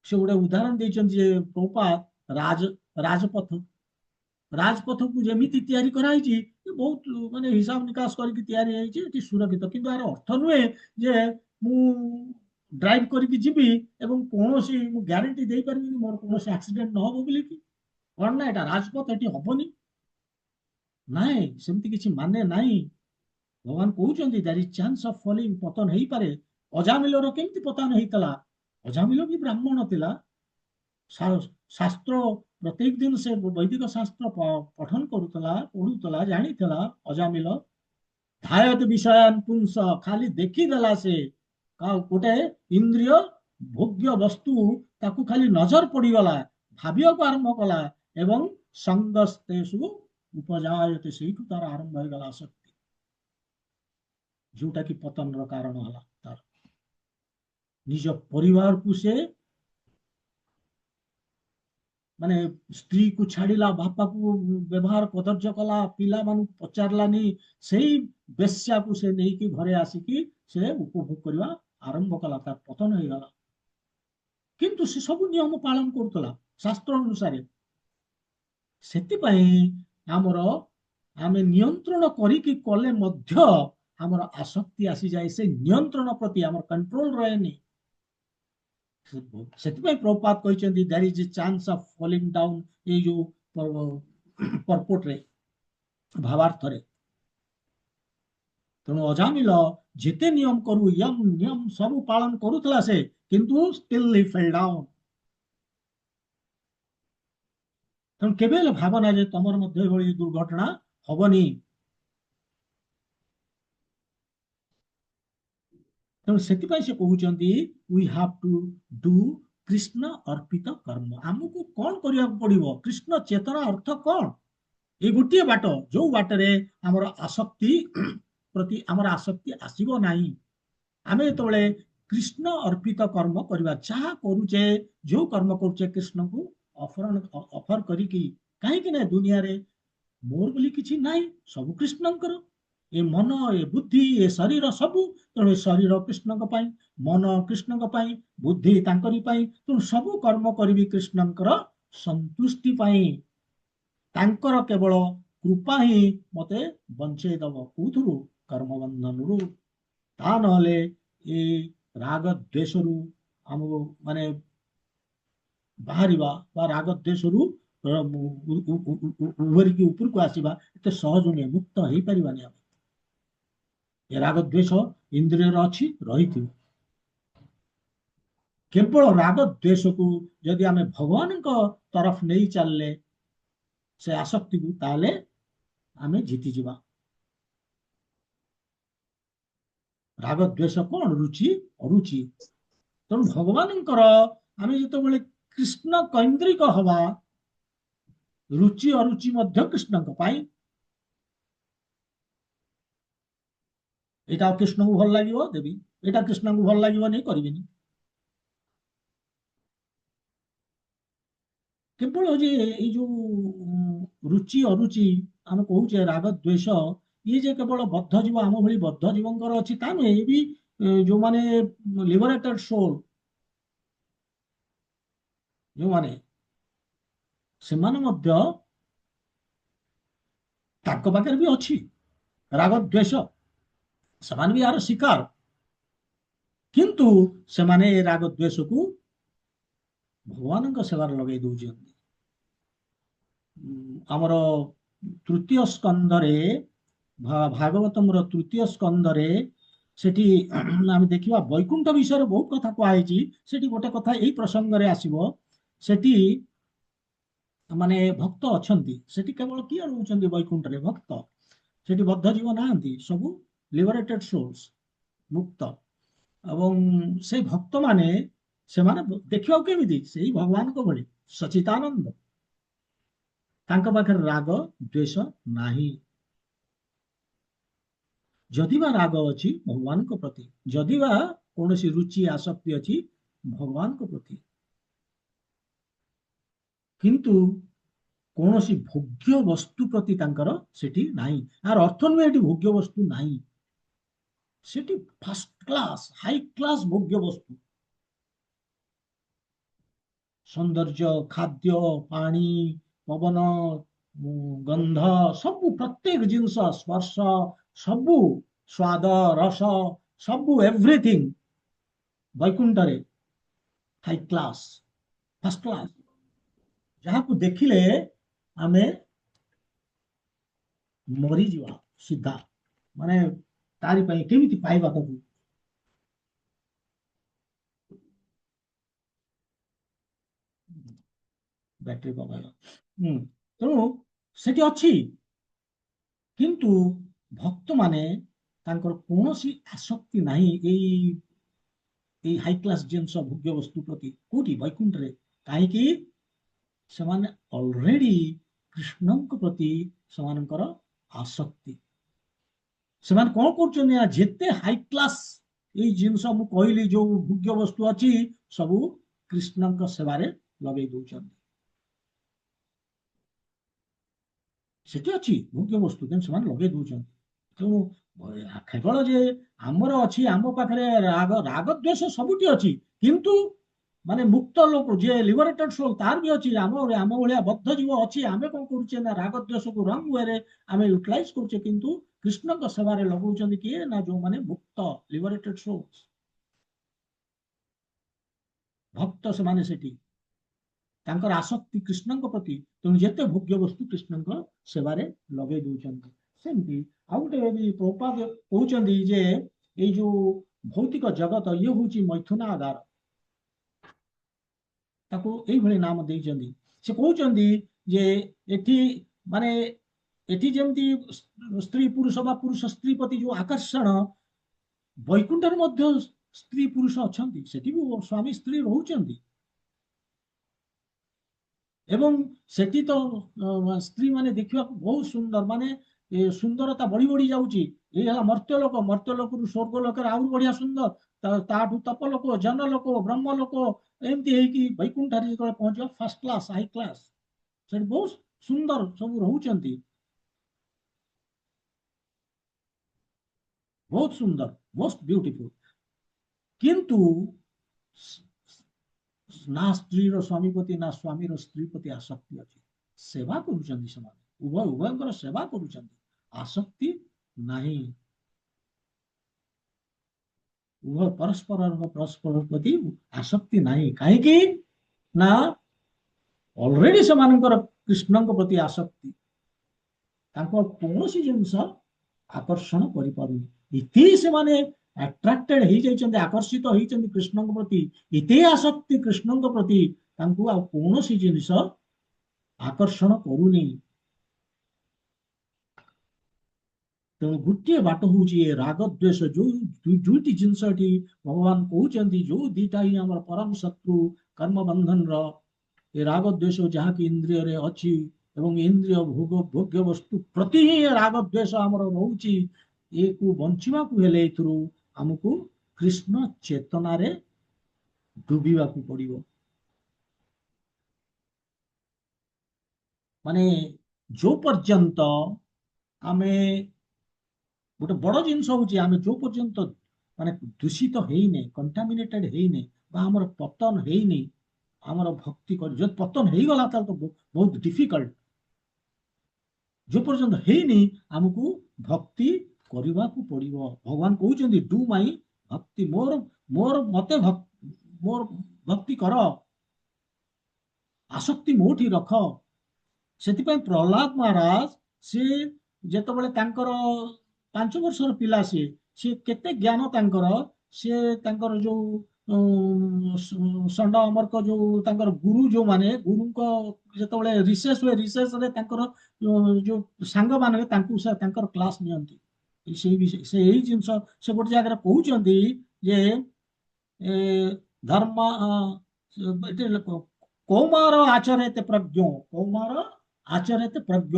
ସେ ଗୋଟେ ଉଦାହରଣ ଦେଇଛନ୍ତି ଯେ ପ୍ରଭୁପାଦ ରାଜପଥ ରାଜପଥକୁ ଯେମିତି ତିଆରି କରାହେଇଛି, ବହୁତ ମାନେ ହିସାବ ନିକାଶ କରିକି ତିଆରି ହେଇଛି, ଏଠି ସୁରକ୍ଷିତ। କିନ୍ତୁ ଏହାର ଅର୍ଥ ନୁହେଁ ଯେ ମୁଁ ଡ୍ରାଇଭ କରିକି ଯିବି ଏବଂ କୌଣସି ମୁଁ ଗ୍ୟାରେଣ୍ଟି ଦେଇପାରିବିନି ମୋର କୌଣସି ଆକ୍ସିଡେଣ୍ଟ ନହବ ବୋଲି କି। କଣ ନା ଏଟା ରାଜପଥ, ଏଠି ହବନି, ନାଇଁ ସେମିତି କିଛି ମାନେ ନାହିଁ। ଭଗବାନ କହୁଛନ୍ତି ଦେयर ଇଜ ଚାନ୍ସ ଅଫ ଫଲିଂ, ପତନ ହେଇପାରେ। ଅଜାମିଲର କେମିତି ପତନ ହେଇଥିଲା? ଅଜାମିଲ ବି ବ୍ରାହ୍ମଣ ଥିଲା। ଶାସ୍ତ୍ର ପ୍ରତ୍ୟେକ ଦିନ ସେ ବୈଦିକ ଶାସ୍ତ୍ର ପଠନ କରୁଥିଲା, ପଢୁଥିଲା, ଜାଣିଥିଲା। ଅଜାମିଲ ଧାୟତ ବିଷୟାନ ପୁଂସ, ଖାଲି ଦେଖିଦେଲା ସେ ଗୋଟେ ଇନ୍ଦ୍ରିୟ ଭୋଗ୍ୟ ବସ୍ତୁ, ତାକୁ ଖାଲି ନଜର ପଡିଗଲା, ଭାବିବାକୁ ଆରମ୍ଭ କଲା ଏବଂ ସଙ୍ଗସ୍ତେଷୁ ଉପଜାୟତେ, ସେଇଠୁ ତାର ଆରମ୍ଭ ହେଇଗଲା ଆସକ୍ତି, ଯୋଉଟା କି ପତନର କାରଣ ହେଲା। ତାର ନିଜ ପରିବାରକୁ ସେ ମାନେ ସ୍ତ୍ରୀକୁ ଛାଡିଲା, ବାପାକୁ ବ୍ୟବହାର କଦର୍ଯ୍ୟ କଲା, ପିଲାମାନଙ୍କୁ ପଚାରିଲାନି, ସେଇ ବେଶ୍ୟାକୁ ସେ ନେଇକି ଘରେ ଆସିକି ସେ ଉପଭୋଗ କରିବା ଆରମ୍ଭ କଲା, ତାର ପତନ ହେଇଗଲା। କିନ୍ତୁ ସେ ସବୁ ନିୟମ ପାଳନ କରୁଥିଲା ଶାସ୍ତ୍ର ଅନୁସାରେ। ସେଥିପାଇଁ ଆମର ଆମେ ନିୟନ୍ତ୍ରଣ କରିକି କଲେ ମଧ୍ୟ ଆମର ଆସକ୍ତି ଆସିଯାଏ, ସେ ନିୟନ୍ତ୍ରଣ ପ୍ରତି ଆମର କଣ୍ଟ୍ରୋଲ ରହେନି। ସେଥିପାଇଁ ପ୍ରଭୁପାଦ କହିଛନ୍ତି there is a chance of falling down. ଏଇ ଯୋଉ ପର୍ପୋଟରେ ଭାବାର୍ଥରେ। ତେଣୁ ଅଜାମିଲ ଯେତେ ନିୟମ କରୁ ୟମ ନିୟମ ସବୁ ପାଳନ କରୁଥିଲା ସେ, କିନ୍ତୁ still he fell down। ତେଣୁ କେବେ ହେଲେ ଭାବନା ଯେ ତମର ମଧ୍ୟ ଏଭଳି ଦୁର୍ଘଟଣା ହବନି। ତେଣୁ ସେଥିପାଇଁ ସେ କହୁଛନ୍ତି we have to do Krishna ଅର୍ପିତ କର୍ମ। ଆମକୁ କଣ କରିବାକୁ ପଡିବ? କୃଷ୍ଣ ଚେତନା ଅର୍ଥ କଣ? এই ଗୋଟିଏ ବାଟ, ଯୋଉ ବାଟରେ ଆମର ଆସକ୍ତି ପ୍ରତି ଆମର ଆସକ୍ତି ଆସିବ ନାହିଁ। ଆମେ ଯେତେବେଳେ କୃଷ୍ଣ ଅର୍ପିତ କର୍ମ କରିବା, ଯାହା କରୁଛେ ଯୋଉ କର୍ମ କରୁଛେ କୃଷ୍ଣଙ୍କୁ ଅଫର କରିକି, କାହିଁକି ନା ଦୁନିଆରେ ମୋର ବୋଲି କିଛି ନାହିଁ, ସବୁ କୃଷ୍ଣଙ୍କର। ଏ ମନ, ଏ ବୁଦ୍ଧି, ଏ ଶରୀର ସବୁ, ତେଣୁ ଏ ଶରୀର କୃଷ୍ଣଙ୍କ ପାଇଁ, ମନ କୃଷ୍ଣଙ୍କ ପାଇଁ, ବୁଦ୍ଧି ତାଙ୍କରି ପାଇଁ। ତେଣୁ ସବୁ କର୍ମ କରିବି କୃଷ୍ଣଙ୍କର ସନ୍ତୁଷ୍ଟି ପାଇଁ। ତାଙ୍କର କେବଳ କୃପା ହିଁ ମତେ ବଞ୍ଚେଇ ଦବ କୋଉଥିରୁ? କର୍ମବନ୍ଧନରୁ। ତା ନହେଲେ ଏ ରାଗ ଦ୍ୱେଷରୁ ଆମକୁ ମାନେ ବାହାରିବା ବା ରାଗ ଦ୍ୱେଷରୁ ଉଭରିକି ଉପରକୁ ଆସିବା ଏତେ ସହଜ ନୁହେଁ, ମୁକ୍ତ ହେଇପାରିବାନି ଆମେ। ଏ ରାଗ ଦ୍ୱେଷ ଇନ୍ଦ୍ରିୟରେ ଅଛି, ରହିଥିବ। କେବଳ ରାଗ ଦ୍ୱେଷକୁ ଯଦି ଆମେ ଭଗବାନଙ୍କ ତରଫ ନେଇ ଚାଲିଲେ ସେ ଆସକ୍ତିକୁ, ତାହେଲେ ଆମେ ଜିତିଯିବା। ରାଗ ଦ୍ୱେଷ କଣ? ରୁଚି ଅରୁଚି। ତେଣୁ ଭଗବାନଙ୍କର ଆମେ ଯେତେବେଳେ କୃଷ୍ଣ କୈନ୍ଦ୍ରିକ ହବା, ରୁଚି ଅରୁଚି ମଧ୍ୟ କୃଷ୍ଣଙ୍କ ପାଇଁ। ଏଇଟା କୃଷ୍ଣଙ୍କୁ ଭଲ ଲାଗିବ ଦେବି, ଏଇଟା କୃଷ୍ଣଙ୍କୁ ଭଲ ଲାଗିବନି କରିବିନି। କେବଳ ଯେ ଏଇ ଯୋଉ ରୁଚି ଅରୁଚି ଆମେ କହୁଛେ ରାଗ ଦ୍ୱେଷ, ଇଏ ଯେ କେବଳ ବଦ୍ଧ ଜୀବ ଆମ ଭଳି ବଦ୍ଧ ଜୀବଙ୍କର ଅଛି ତା ନୁହେଁ। ଏ ବି ଯୋଉମାନେ ଲିବରେଟେଡ ସୋଲ, ଯୋଉମାନେ ସେମାନେ ମଧ୍ୟ ତାଙ୍କ ପାଖରେ ବି ଅଛି ରାଗ ଦ୍ୱେଷ, ସେମାନେ ବି ଏହାର ଶିକାର। କିନ୍ତୁ ସେମାନେ ଏ ରାଗ ଦ୍ୱେଷକୁ ଭଗବାନଙ୍କ ସେବାରେ ଲଗେଇ ଦଉଛନ୍ତି। ଆମର ତୃତୀୟ ସ୍କନ୍ଧରେ, ଭାଗବତମର ତୃତୀୟ ସ୍କନ୍ଧରେ ସେଠି ଆମେ ଦେଖିବା ବୈକୁଣ୍ଠ ବିଷୟରେ ବହୁତ କଥା କୁହାଯାଇଛି। ସେଠି ଗୋଟେ କଥା ଏଇ ପ୍ରସଙ୍ଗରେ ଆସିବ, ସେଠି ମାନେ ଭକ୍ତ ଅଛନ୍ତି, ସେଠି କେବଳ କିଏ ରହୁଛନ୍ତି ବୈକୁଣ୍ଠରେ? ଭକ୍ତ। ସେଠି ବଦ୍ଧ ଜୀବ ନାହାନ୍ତି, ସବୁ ଲିବରେଟେଡ ସୋଲ୍ସ, ମୁକ୍ତ। ଏବଂ ସେଇ ଭକ୍ତମାନେ, ସେମାନେ ଦେଖିବାକୁ କେମିତି? ସେଇ ଭଗବାନଙ୍କ ଭଳି ସଚିତାନନ୍ଦ। ତାଙ୍କ ପାଖରେ ରାଗ ଦ୍ୱେଷ ନାହିଁ। ଯଦିବା ରାଗ ଅଛି ଭଗବାନଙ୍କ ପ୍ରତି, ଯଦିବା କୌଣସି ରୁଚି ଆସକ୍ତି ଅଛି ଭଗବାନଙ୍କ ପ୍ରତି, କିନ୍ତୁ କୌଣସି ଭୋଗ୍ୟ ବସ୍ତୁ ପ୍ରତି ତାଙ୍କର ସେଠି ନାହିଁ। ଆର ଅର୍ଥ ନୁହେଁ ଏଠି ଭୋଗ୍ୟ ବସ୍ତୁ ନାହିଁ, ସେଠି ଫାର୍ଷ୍ଟ କ୍ଲାସ ହାଇ କ୍ଲାସ ଭୋଗ୍ୟ ବସ୍ତୁ, ସୌନ୍ଦର୍ଯ୍ୟ, ଖାଦ୍ୟ, ପାଣି, ପବନ, ଗନ୍ଧ, ସବୁ ପ୍ରତ୍ୟେକ ଜିନିଷ, ସ୍ପର୍ଶ, ସବୁ ସ୍ୱାଦ, ରସ, ସବୁ ଏଭ୍ରିଥିଙ୍ଗ ବୈକୁଣ୍ଠରେ ହାଇ କ୍ଲାସ, ଫାର୍ଷ୍ଟ କ୍ଲାସ, ଯାହାକୁ ଦେଖିଲେ ଆମେ ମରିଯିବା ସିଧା। ମାନେ ତାରି ପାଇଁ କେମିତି ପାଇବା ତାକୁ? ବ୍ୟାଟେରୀ କମାଇଲା। ତେଣୁ ସେଠି ଅଛି, କିନ୍ତୁ ଭକ୍ତମାନେ ତାଙ୍କର କୌଣସି ଆସକ୍ତି ନାହିଁ ଏଇ ହାଇ କ୍ଲାସ ଜିନିଷ ଭୋଗ୍ୟ ବସ୍ତୁ ପ୍ରତି। କୋଉଠି? ବୈକୁଣ୍ଠରେ। କାହିଁକି? ସେମାନେ ଅଲରେଡି କୃଷ୍ଣଙ୍କ ପ୍ରତି ସେମାନଙ୍କର ଆସକ୍ତି। ସେମାନେ କଣ କରୁଛନ୍ତି ନା, ଯେତେ ହାଇ କ୍ଲାସ ଏଇ ଜିନିଷ ମୁଁ କହିଲି ଯୋଉ ଭୋଗ୍ୟ ବସ୍ତୁ ଅଛି, ସବୁ କୃଷ୍ଣଙ୍କ ସେବାରେ ଲଗେଇ ଦଉଛନ୍ତି। ସେଠି ଅଛି ଭୋଗ୍ୟ ବସ୍ତୁ, କିନ୍ତୁ ସେମାନେ ଲଗେଇ ଦଉଛନ୍ତି। ତେଣୁ କେବଳ ଯେ ଆମର ଅଛି, ଆମ ପାଖରେ ରାଗ, ରାଗ ଦ୍ୱେଷ ସବୁଠି ଅଛି, କିନ୍ତୁ ମାନେ ମୁକ୍ତ ଲୋକ ଯିଏ ଲିବରେଟେଡ ସୋଲ ତାର ବି ଅଛି। ଆମ ଭଳିଆ ବଦ୍ଧ ଜୀବ ଅଛି, ଆମେ କଣ କରୁଛେ ନା ରାଗ ଦ୍ୱେଷକୁ ରଙ୍ଗ ୱେରେ ଆମେ ୟୁଟିଲାଇଜ କରୁଛେ, କିନ୍ତୁ କୃଷ୍ଣଙ୍କ ସେବାରେ ଲଗାଉଛନ୍ତି କିଏ? ନା ଯୋଉମାନେ ମୁକ୍ତ ଲିବରେଟେଡ ସୋଲ୍ସ, ଭକ୍ତ ସେମାନେ ସେଠି। ତାଙ୍କର ଆସକ୍ତି କୃଷ୍ଣଙ୍କ ପ୍ରତି, ତେଣୁ ଯେତେ ଭୋଗ୍ୟ ବସ୍ତୁ କୃଷ୍ଣଙ୍କ ସେବାରେ ଲଗେଇ ଦଉଛନ୍ତି। ସେମିତି ଆଉ ଗୋଟେ ବି ପ୍ରଭୁପାଦ କହୁଛନ୍ତି ଯେ ଏଇ ଯୋଉ ଭୌତିକ ଜଗତ ଇଏ ହଉଛି ମୈଥୁନାଗାର, ତାକୁ ଏଇଭଳି ନାମ ଦେଇଛନ୍ତି। ସେ କହୁଛନ୍ତି ଯେ ଏଠି ମାନେ ଏଠି ଯେମିତି ସ୍ତ୍ରୀ ପୁରୁଷ ବା ପୁରୁଷ ସ୍ତ୍ରୀ ପ୍ରତି ଯୋଉ ଆକର୍ଷଣ, ବୈକୁଣ୍ଠରେ ମଧ୍ୟ ସ୍ତ୍ରୀ ପୁରୁଷ ଅଛନ୍ତି, ସେଠି ବି ସ୍ୱାମୀ ସ୍ତ୍ରୀ ରହୁଛନ୍ତି। ଏବଂ ସେଠି ତ ସ୍ତ୍ରୀ ମାନେ ଦେଖିବାକୁ ବହୁତ ସୁନ୍ଦର, ମାନେ ସୁନ୍ଦରତା ବଢି ବଢି ଯାଉଛି। ଏଇ ହେଲା ମର୍ତ୍ତ୍ୟଲୋକ, ମର୍ତ୍ତ୍ୟଲୋକରୁ ସ୍ୱର୍ଗ ଲୋକରେ ଆହୁରି ବଢିଆ ସୁନ୍ଦର, ତାଠୁ ତପଲୋକ, ଜନଲୋକ, ବ୍ରହ୍ମଲୋକ, ଏମିତି ହେଇକି ବୈକୁଣ୍ଠରେ ଯେତେବେଳେ ପହଞ୍ଚିବ ଫାର୍ଷ୍ଟ କ୍ଲାସ ହାଇ କ୍ଲାସ, ସେଠି ବହୁତ ସୁନ୍ଦର ସବୁ ରହୁଛନ୍ତି, ବହୁତ ସୁନ୍ଦର, ମୋଷ୍ଟ ବ୍ୟୁଟିଫୁଲ। କିନ୍ତୁ ନା ସ୍ତ୍ରୀର ସ୍ୱାମୀ ପ୍ରତି ନା ସ୍ୱାମୀର ସ୍ତ୍ରୀ ପ୍ରତି ଆସକ୍ତି ଅଛି। ସେବା କରୁଛନ୍ତି ସେମାନେ, ଉଭୟଙ୍କର ସେବା କରୁଛନ୍ତି, ଆସକ୍ତି ନାହିଁ। ଉଭୟ ପରସ୍ପର ପ୍ରତି ଆସକ୍ତି ନାହିଁ। କାହିଁକି ନା ଅଲରେଡି ସେମାନଙ୍କର କୃଷ୍ଣଙ୍କ ପ୍ରତି ଆସକ୍ତି, ତାଙ୍କ କୌଣସି ଜିନିଷ ଆକର୍ଷଣ କରିପାରୁନି। ଏତେ ସେମାନେ ଆଟ୍ରାକ୍ଟେଡ ହେଇଯାଇଛନ୍ତି, ଆକର୍ଷିତ ହେଇଛନ୍ତି କୃଷ୍ଣଙ୍କ ପ୍ରତି, ଏତେ ଆସକ୍ତି କୃଷ୍ଣଙ୍କ ପ୍ରତି, ତାଙ୍କୁ ଆଉ କୌଣସି ଜିନିଷ ଆକର୍ଷଣ କରୁନି। ତେଣୁ ଗୋଟିଏ ବାଟ ହଉଛି ଏ ରାଗ ଦ୍ୱେଷ, ଯୋଉ ଦୁଇଟି ଜିନିଷ ଏଠି ଭଗବାନ କହୁଛନ୍ତି, ଯୋଉ ଦିଟା ହିଁ ଆମର ପରମ ଶତ୍ରୁ କର୍ମ ବନ୍ଧନର, ଏ ରାଗ ଦ୍ୱେଷ ଯାହାକି ଇନ୍ଦ୍ରିୟରେ ଅଛି, ଏବଂ ଇନ୍ଦ୍ରିୟ ଭୋଗ୍ୟ ବସ୍ତୁ ପ୍ରତି ହିଁ ରାଗ ଦ୍ୱେଷ ଆମର ରହୁଛି। ଏକୁ ବଞ୍ଚିବାକୁ ହେଲେ ଏଥିରୁ ଆମକୁ କୃଷ୍ଣ ଚେତନାରେ ଡୁବିବାକୁ ପଡିବ। ମାନେ ଯୋଉ ପର୍ଯ୍ୟନ୍ତ ଆମେ, ଗୋଟେ ବଡ ଜିନିଷ ହଉଛି ଆମେ ଯୋଉ ପର୍ଯ୍ୟନ୍ତ ମାନେ ଦୂଷିତ ହେଇନେ, କଣ୍ଟାମିନେଟେଡ ହେଇନେ, ବା ଆମର ପତନ ହେଇନି, ଆମର ଭକ୍ତି କରି, ଯଦି ପତନ ହେଇଗଲା ତାହେଲେ ତ ବହୁତ ଡିଫିକଲ୍ଟ। ଯୋଉ ପର୍ଯ୍ୟନ୍ତ ହେଇନି ଆମକୁ ଭକ୍ତି କରିବାକୁ ପଡିବ। ଭଗବାନ କହୁଛନ୍ତି ଡୁ ମାଇ ଭକ୍ତି, ମୋର ମୋର ମତେ ମୋର ଭକ୍ତି କର, ଆସକ୍ତି ମୋଠି ରଖ। ସେଥିପାଇଁ ପ୍ରହ୍ଲାଦ ମହାରାଜ ସିଏ ଯେତେବେଳେ ତାଙ୍କର 5 ବର୍ଷର ପିଲା, ସିଏ କେତେ ଜ୍ଞାନ ତାଙ୍କର, ସିଏ ତାଙ୍କର ଯୋଉ ଷଣ୍ଡ ଅମର୍କ ଯୋଉ ତାଙ୍କର ଗୁରୁ, ଯୋଉମାନେ ଗୁରୁଙ୍କ ଯେତେବେଳେ ରିସେସ ହୁଏ, ରିସେସରେ ତାଙ୍କର ଯୋଉ ସାଙ୍ଗମାନେ ତାଙ୍କୁ ତାଙ୍କର କ୍ଲାସ ନିଅନ୍ତି। ସେଇ ବିଷୟ, ସେ ଏଇ ଜିନିଷ ସେ ଗୋଟେ ଜାଗାରେ କହୁଛନ୍ତି ଯେ ଏ ଧର୍ମ କୌମାର ଆଚରେତ ପ୍ରଜ୍ଞ, କୌମାର ଆଚରେତ ପ୍ରଜ୍ଞ,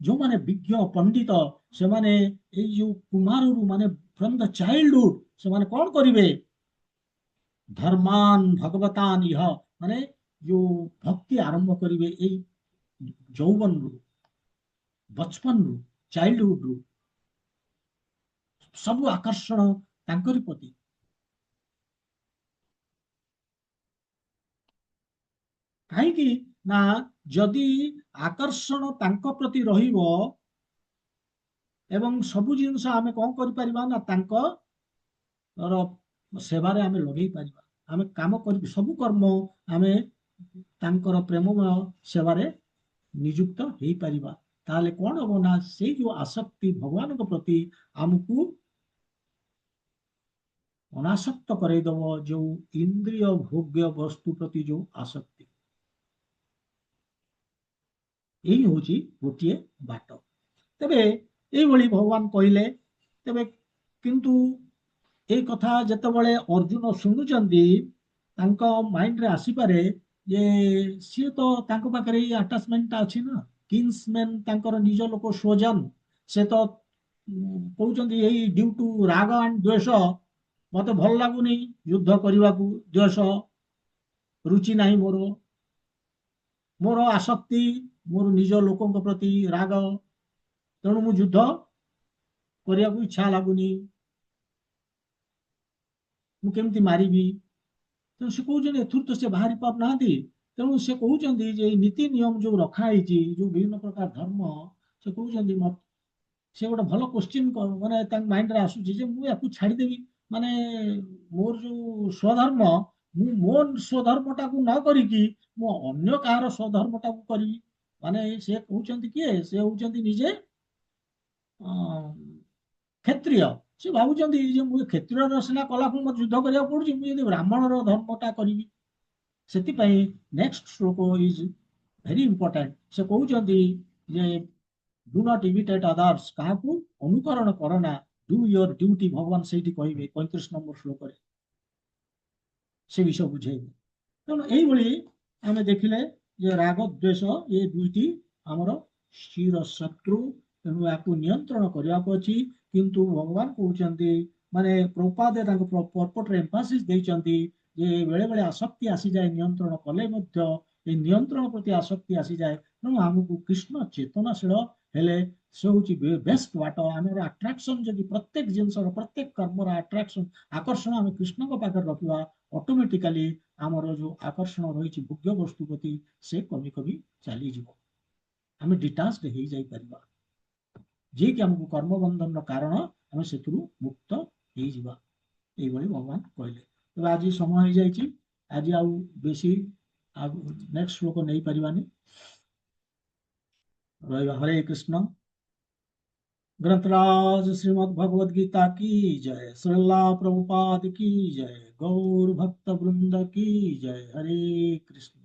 ଯୋଉମାନେ ବିଜ୍ଞ ପଣ୍ଡିତ, ସେମାନେ ଏଇ ଯୋଉ କୁମାରରୁ, ମାନେ ଫ୍ରମ ଦ ଚାଇଲ୍ଡହୁଡ ସେମାନେ କଣ କରିବେ, ଧର୍ମାନ ଭଗବତାନ ଇହ, ମାନେ ଯୋଉ ଭକ୍ତି ଆରମ୍ଭ କରିବେ ଏଇ ଯୌବନରୁ, ବଚପନରୁ, ଚାଇଲ୍ଡହୁଡରୁ, ସବୁ ଆକର୍ଷଣ ତାଙ୍କରି ପ୍ରତି। କାହିଁକି ନା ଯଦି ଆକର୍ଷଣ ତାଙ୍କ ପ୍ରତି ରହିବ, ଏବଂ ସବୁ ଜିନିଷ ଆମେ କଣ କରିପାରିବା ନା ତାଙ୍କର ସେବାରେ ଆମେ ଲଗେଇ ପାରିବା, ଆମେ କାମ କରି, ସବୁ କର୍ମ ଆମେ ତାଙ୍କର ପ୍ରେମମୟ ସେବାରେ ନିଯୁକ୍ତ ହେଇପାରିବା। ତାହେଲେ କଣ ହବ ନା ସେଇ ଯୋଉ ଆସକ୍ତି ଭଗବାନଙ୍କ ପ୍ରତି ଆମକୁ ଅନାସକ୍ତ କରେଇଦବ, ଯୋଉ ଇନ୍ଦ୍ରିୟ ଭୋଗ୍ୟ ବସ୍ତୁ ପ୍ରତି ଯୋଉ ଆସକ୍ତି। ଏଇ ହଉଛି ଗୋଟିଏ ବାଟ। ତେବେ ଏଇଭଳି ଭଗବାନ କହିଲେ। ତେବେ କିନ୍ତୁ ଏଇ କଥା ଯେତେବେଳେ ଅର୍ଜୁନ ଶୁଣୁଛନ୍ତି, ତାଙ୍କ ମାଇଣ୍ଡରେ ଆସିପାରେ ଯେ ସିଏ ତ, ତାଙ୍କ ପାଖରେ ଏଇ ଆଟାଚମେଣ୍ଟଟା ଅଛି ନା, କିନ୍ସମ୍ୟାନ, ତାଙ୍କର ନିଜ ଲୋକ ସ୍ୱଜନ, ସେ ତ କହୁଛନ୍ତି ଏଇ ଡ୍ୟୁ ଟୁ ରାଗ ଆଣ୍ଡ ଦ୍ୱେଷ ମତେ ଭଲ ଲାଗୁନି ଯୁଦ୍ଧ କରିବାକୁ, ଦ୍ୱେଷ ରୁଚି ନାହିଁ ମୋର, ମୋର ଆସକ୍ତି ମୋର ନିଜ ଲୋକଙ୍କ ପ୍ରତି ରାଗ, ତେଣୁ ମୁଁ ଯୁଦ୍ଧ କରିବାକୁ ଇଚ୍ଛା ଲାଗୁନି, ମୁଁ କେମିତି ମାରିବି। ତେଣୁ ସେ କହୁଛନ୍ତି ଏଥିରୁ ତ ସେ ବାହାରି ପାରୁନାହାନ୍ତି। ତେଣୁ ସେ କହୁଛନ୍ତି ଯେ ଏଇ ନୀତି ନିୟମ ଯୋଉ ରଖା ହେଇଛି, ଯୋଉ ବିଭିନ୍ନ ପ୍ରକାର ଧର୍ମ, ସେ କହୁଛନ୍ତି ସେ ଗୋଟେ ଭଲ କୋଶ୍ଚିନ୍ ମାନେ ତାଙ୍କ ମାଇଣ୍ଡରେ ଆସୁଛି ଯେ ମୁଁ ୟାକୁ ଛାଡିଦେବି, ମାନେ ମୋର ଯୋଉ ସ୍ୱଧର୍ମ ମୁଁ ମୋ ସ୍ୱଧର୍ମଟାକୁ ନ କରିକି ମୁଁ ଅନ୍ୟ କାହାର ସ୍ୱଧର୍ମଟାକୁ କରିବି। ମାନେ ସେ କହୁଛନ୍ତି କିଏ? ସେ ହଉଛନ୍ତି ନିଜେ କ୍ଷତ୍ରିୟ। ସେ ଭାବୁଛନ୍ତି ଯେ ମୁଁ କ୍ଷତ୍ରିୟର ସିନା କଲାକୁ ମୋତେ ଯୁଦ୍ଧ କରିବାକୁ ପଡୁଛି, ମୁଁ ଯଦି ବ୍ରାହ୍ମଣର ଧର୍ମଟା କରିବି। ସେଥିପାଇଁ next Shloka is very important. ସେ କହୁଛନ୍ତି ଯେ ଡୁ ନଟ୍ ଇମିଟେଟ୍ ଅଦର୍ସ, କାହାକୁ ଅନୁକରଣ କର ନା, ଡୁ ୟୋର ଡ୍ୟୁଟି। ଭଗବାନ ସେଇଠି କହିବେ 35 ନମ୍ବର ଶ୍ଲୋକରେ ସେ ବିଷୟ ବୁଝେଇବେ। ତେଣୁ ଏଇଭଳି ଆମେ ଦେଖିଲେ ଯେ ରାଗ ଦ୍ୱେଷ ଏ ଦୁଇଟି ଆମର ସ୍ଥିର ଶତ୍ରୁ, ତେଣୁ ୟାକୁ ନିୟନ୍ତ୍ରଣ କରିବାକୁ ଅଛି। କିନ୍ତୁ ଭଗବାନ କହୁଛନ୍ତି, ମାନେ ପ୍ରପାଦେ ତାଙ୍କ ପର୍ପଟରେ ଏମ୍ଫାସିସ୍ ଦେଇଛନ୍ତି ଯେ ବେଳେ ବେଳେ ଆସକ୍ତି ଆସିଯାଏ, ନିୟନ୍ତ୍ରଣ କଲେ ମଧ୍ୟ এই ନିୟନ୍ତ୍ରଣ ପ୍ରତି ଆସକ୍ତି ଆସିଯାଏ। ତେଣୁ ଆମକୁ କୃଷ୍ଣ ଚେତନାଶୀଳ ହେଲେ ସେ ହଉଛି ବେଷ୍ଟ ବାଟ। ଆମର ଆଟ୍ରାକ୍ସନ ଯଦି ପ୍ରତ୍ୟେକ ଜିନିଷର ପ୍ରତ୍ୟେକ କର୍ମର ଆଟ୍ରାକ୍ସନ ଆକର୍ଷଣ ଆମେ କୃଷ୍ଣଙ୍କ ପାଖରେ ରଖିବା, ଅଟୋମେଟିକାଲି ଆମର ଯୋଉ ଆକର୍ଷଣ ରହିଛି ଭୋଗ୍ୟ ବସ୍ତୁ ପ୍ରତି ସେ କମି କମି ଚାଲିଯିବ। ଆମେ ଡିଟାଚଡ ହେଇଯାଇପାରିବା, ଯିଏକି ଆମକୁ କର୍ମବନ୍ଧନର କାରଣ, ଆମେ ସେଥିରୁ ମୁକ୍ତ ହେଇଯିବା। এইଭଳି ଭଗବାନ କହିଲେ। ତେବେ ଆଜି ସମୟ ହେଇଯାଇଛି, ଆଜି ଆଉ ବେଶୀ ନେକ୍ସଟ ଶ୍ଲୋକ ନେଇପାରିବାନି, ରହିବା। ହରେ କୃଷ୍ଣ। ग्रंथराज श्रीमद् भगवद गीता की जय, श्रीला प्रभुपाद की जय, गौर भक्त वृंद की जय। हरे कृष्ण।